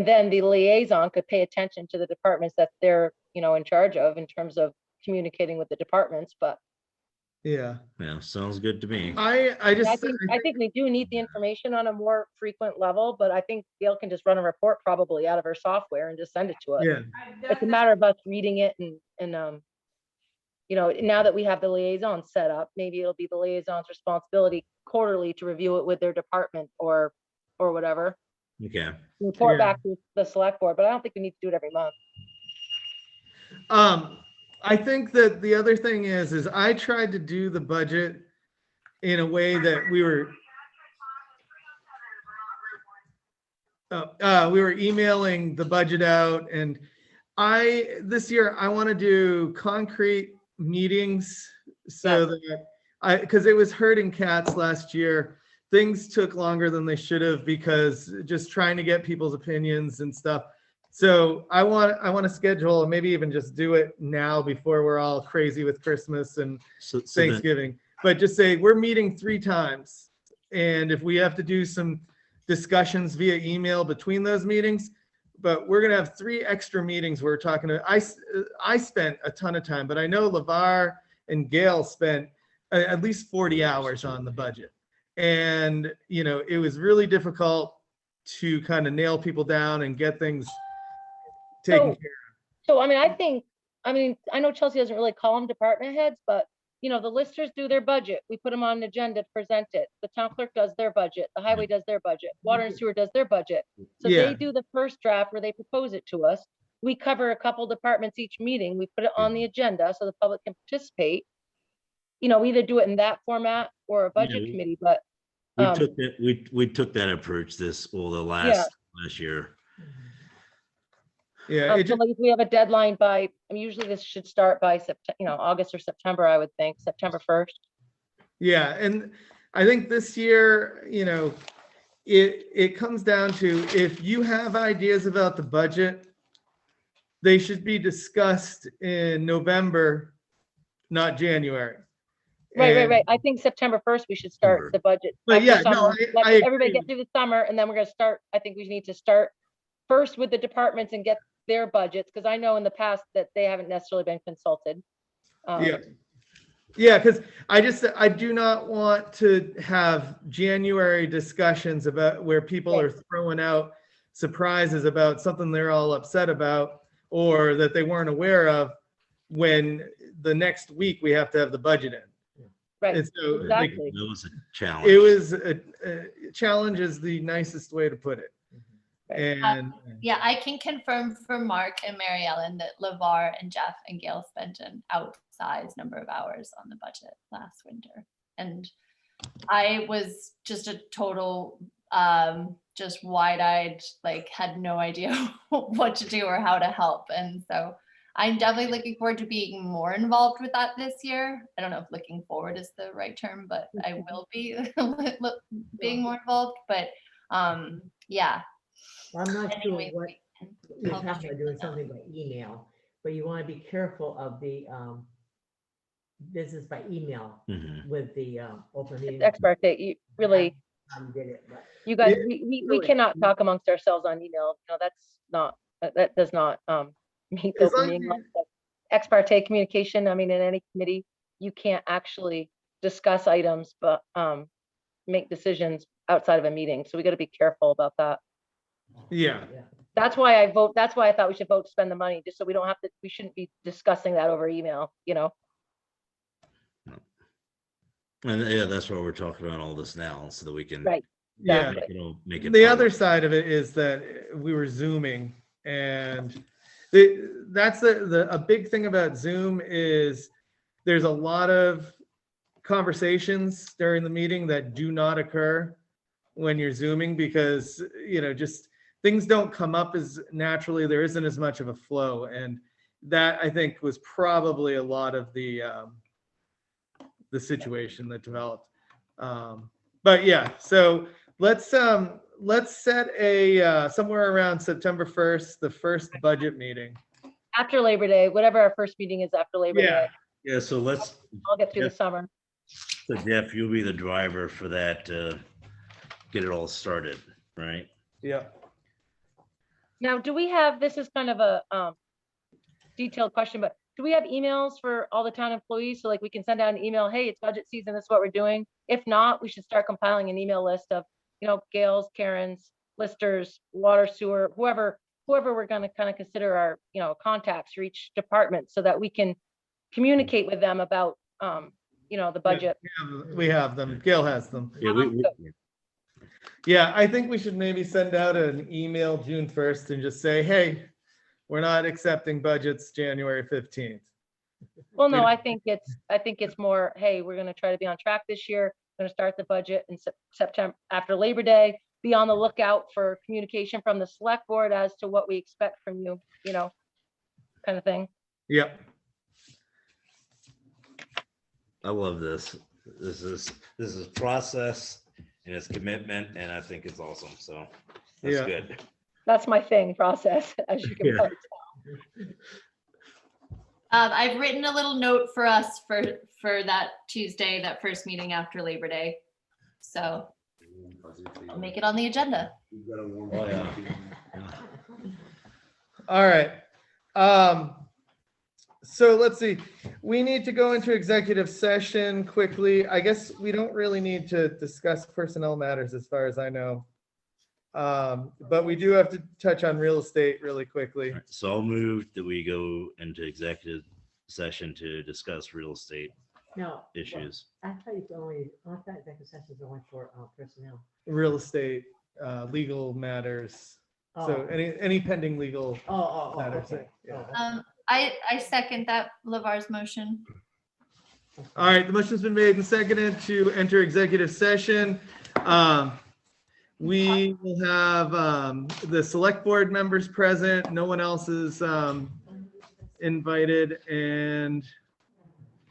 then the liaison could pay attention to the departments that they're, in charge of in terms of communicating with the departments, but Yeah. Yeah, sounds good to me. I think we do need the information on a more frequent level, but I think Gail can just run a report probably out of her software and just send it to us. Yeah. It's a matter of us reading it and now that we have the liaison set up, maybe it'll be the liaison's responsibility quarterly to review it with their department or whatever. Okay. Report Yeah. back to the select board, but I don't think we need to do it every month. I think that the other thing is I tried to do the budget in a way that we were emailing the budget out, and this year I want to do concrete meetings so that because it was herding cats last year. Things took longer than they should have because just trying to get people's opinions and stuff. So I want to schedule, and maybe even just do it now before we're all crazy with Christmas and So then- Thanksgiving. But just say we're meeting 3 times, and if we have to do some discussions via email between those meetings. But we're gonna have 3 extra meetings. We're talking to, I spent a ton of time, but I know LeVar and Gail spent at least 40 hours on the budget. And, you know, it was really difficult to kind of nail people down and get things taken care of. So, I mean, I know Chelsea doesn't really call them department heads, but you know, the listers do their budget. We put them on an agenda to present it. The town clerk does their budget. The highway does their budget. Water and sewer does their budget. So Yeah. they do the first draft where they propose it to us. We cover a couple departments each meeting. We put it on the agenda so the public can participate. You know, we either do it in that format or a budget committee, but We took that approach the last year. Yeah, it so like if we have a deadline by, I mean, usually this should start by September, August or September, I would think, September 1st. yeah, and I think this year, you know, it comes down to, if you have ideas about the budget, they should be discussed in November, not January. And- Right. I think September 1st, we should start the budget. But after yeah, no, summer. Let I everybody agree. get through the summer, and then we're gonna start, I think we need to start first with the departments and get their budgets, because I know in the past that they haven't necessarily been consulted. Yeah, because I do not want to have January discussions about where people are throwing out surprises about something they're all upset about or that they weren't aware of, when the next week we have to have the budget in. Right, And so, exactly. That was a challenge. it was a challenge is the nicest way to put it. And Yeah, I can confirm for Mark and Mary Ellen that LeVar and Jeff and Gail spent an outsized number of hours on the budget last winter. And I was just a total, just wide-eyed, like had no idea what to do or how to help. And so I'm definitely looking forward to being more involved with that this year. I don't know if looking forward is the right term, but I will be being more involved. But yeah. I'm not sure Anyway, what we can you're help talking about, doing something by email, but you want to be careful of the business by email Mhm. with the open meeting. Ex parte, you really, Did it, but you guys, Yeah, we really. cannot talk amongst ourselves on email. No, that's not, that does not meet the As open long meeting as law. But ex parte communication, I mean, in any committee, you can't actually discuss items, but make decisions outside of a meeting. So we got to be careful about that. yeah, That's why I thought we should vote to spend the money, just so we don't have to, we shouldn't be discussing that over email, you know? And yeah, that's why we're talking about all this now, so that we can Right. yeah. make it The public. other side of it is that we were Zooming, and that's a big thing about Zoom is there's a lot of conversations during the meeting that do not occur when you're Zooming, because, you know, just things don't come up as naturally. There isn't as much of a flow. And that, I think, was probably a lot of the situation that developed. But yeah, so let's set a somewhere around September 1st, the first budget meeting. After Labor Day, whatever our first meeting is after Labor Yeah. Day, Yeah, so I'll get through the summer. so Jeff, you'll be the driver for that, get it all started, right? Yeah. Now, do we have, this is kind of a detailed question, but do we have emails for all the town employees? So like we can send out an email, hey, it's budget season, this is what we're doing. If not, we should start compiling an email list of, you know, Gail's, Karen's, listers, water, sewer, whoever we're gonna kind of consider our, you know, contacts for each department, so that we can communicate with them about, you know, the budget. We have them. Gail has them. Yeah, Yeah, I think we should maybe send out an email June 1st and just say, hey, we're not accepting budgets January 15th. Well, no, I think it's more, hey, we're gonna try to be on track this year. Gonna start the budget in September, after Labor Day. Be on the lookout for communication from the select board as to what we expect from you, you know, kind of thing. Yep. I love this. This is process and it's commitment, and I think it's awesome. So that's Yeah. good. That's my thing, process, as you can Yeah. probably tell. I've written a little note for us for that Tuesday, that first meeting after Labor Day. So I'll make it on the agenda. Oh, yeah. All right. So let's see. We need to go into executive session quickly. I guess we don't really need to discuss personnel matters as far as I know. But we do have to touch on real estate really quickly. All right, so I'll move that we go into executive session to discuss real estate No. issues. I thought you could only, I thought executive sessions are only for personnel. Real estate, legal matters. So Oh. any pending legal Oh, matters. okay. Yeah. I second that LeVar's motion. All right, the motion's been made and seconded to enter executive session. We will have the select board members present. No one else is invited, and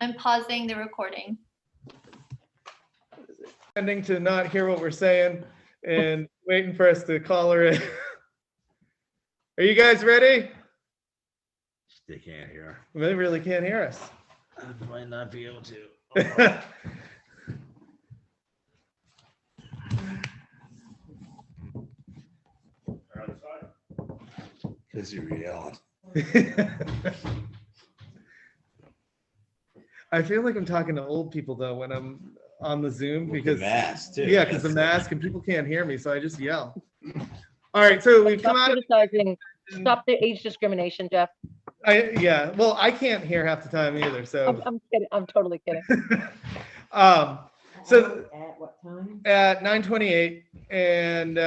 I'm pausing the recording. tending to not hear what we're saying and waiting for us to call her in. Are you guys ready? They can't hear. They really can't hear us. I might not be able to. Because you're yelling. I feel like I'm talking to old people though when I'm on the Zoom because Mask too. yeah, because the mask and people can't hear me, so I just yell. All right, so we've come Stop out. criticizing, stop the age discrimination, Jeff. Yeah, well, I can't hear half the time either, so. I'm kidding. I'm totally kidding. So At what time? at 9:28, and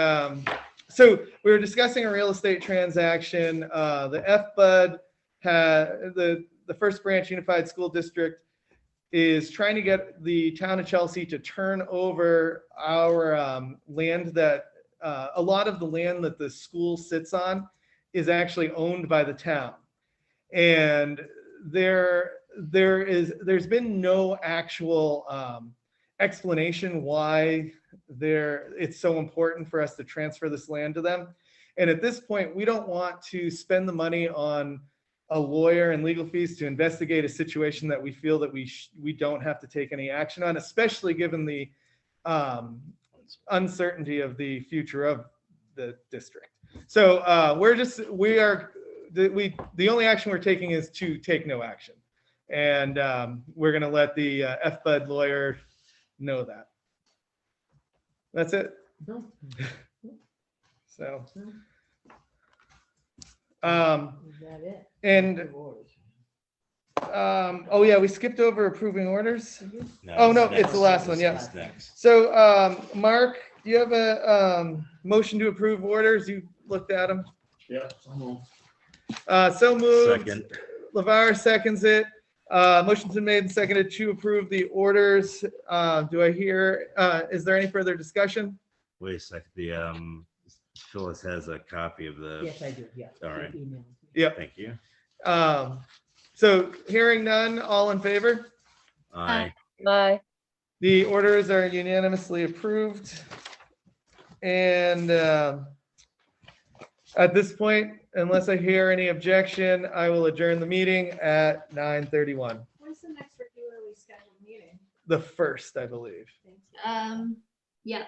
so we were discussing a real estate transaction. The FBUD had the First Branch Unified School District is trying to get the town of Chelsea to turn over our land that a lot of the land that the school sits on is actually owned by the town. And there's been no actual explanation why it's so important for us to transfer this land to them. And at this point, we don't want to spend the money on a lawyer and legal fees to investigate a situation that we feel that we don't have to take any action on, especially given the uncertainty of the future of the district. So the only action we're taking is to take no action. And we're going to let the FBUD lawyer know that. That's it. No. So, Is that it? and oh yeah, we skipped over approving orders. Oh no, it's the last one. Yeah. Next. So Mark, do you have a motion to approve orders? You looked at them. Yeah. So moved. Second. LeVar seconds it. Motion's been made and seconded to approve the orders. Do I hear, is there any further discussion? Wait a second. The Phyllis has a copy of the. Yes, I do, yeah. All right. She emailed me. Yep. Thank you. So hearing none, all in favor? Aye. Bye. The orders are unanimously approved. And at this point, unless I hear any objection, I will adjourn the meeting at 9:31. When's the next regularly scheduled meeting? The first, I believe. Thank you. Yeah,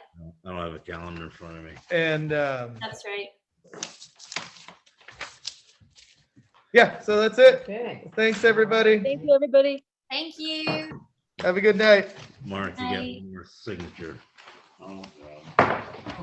I don't have a calendar in front of me. And that's right. yeah, so that's it. Okay. Thanks, everybody. Thank you, everybody. Thank you. Have a good night. Mark, you got Aye. one more signature. Oh, God.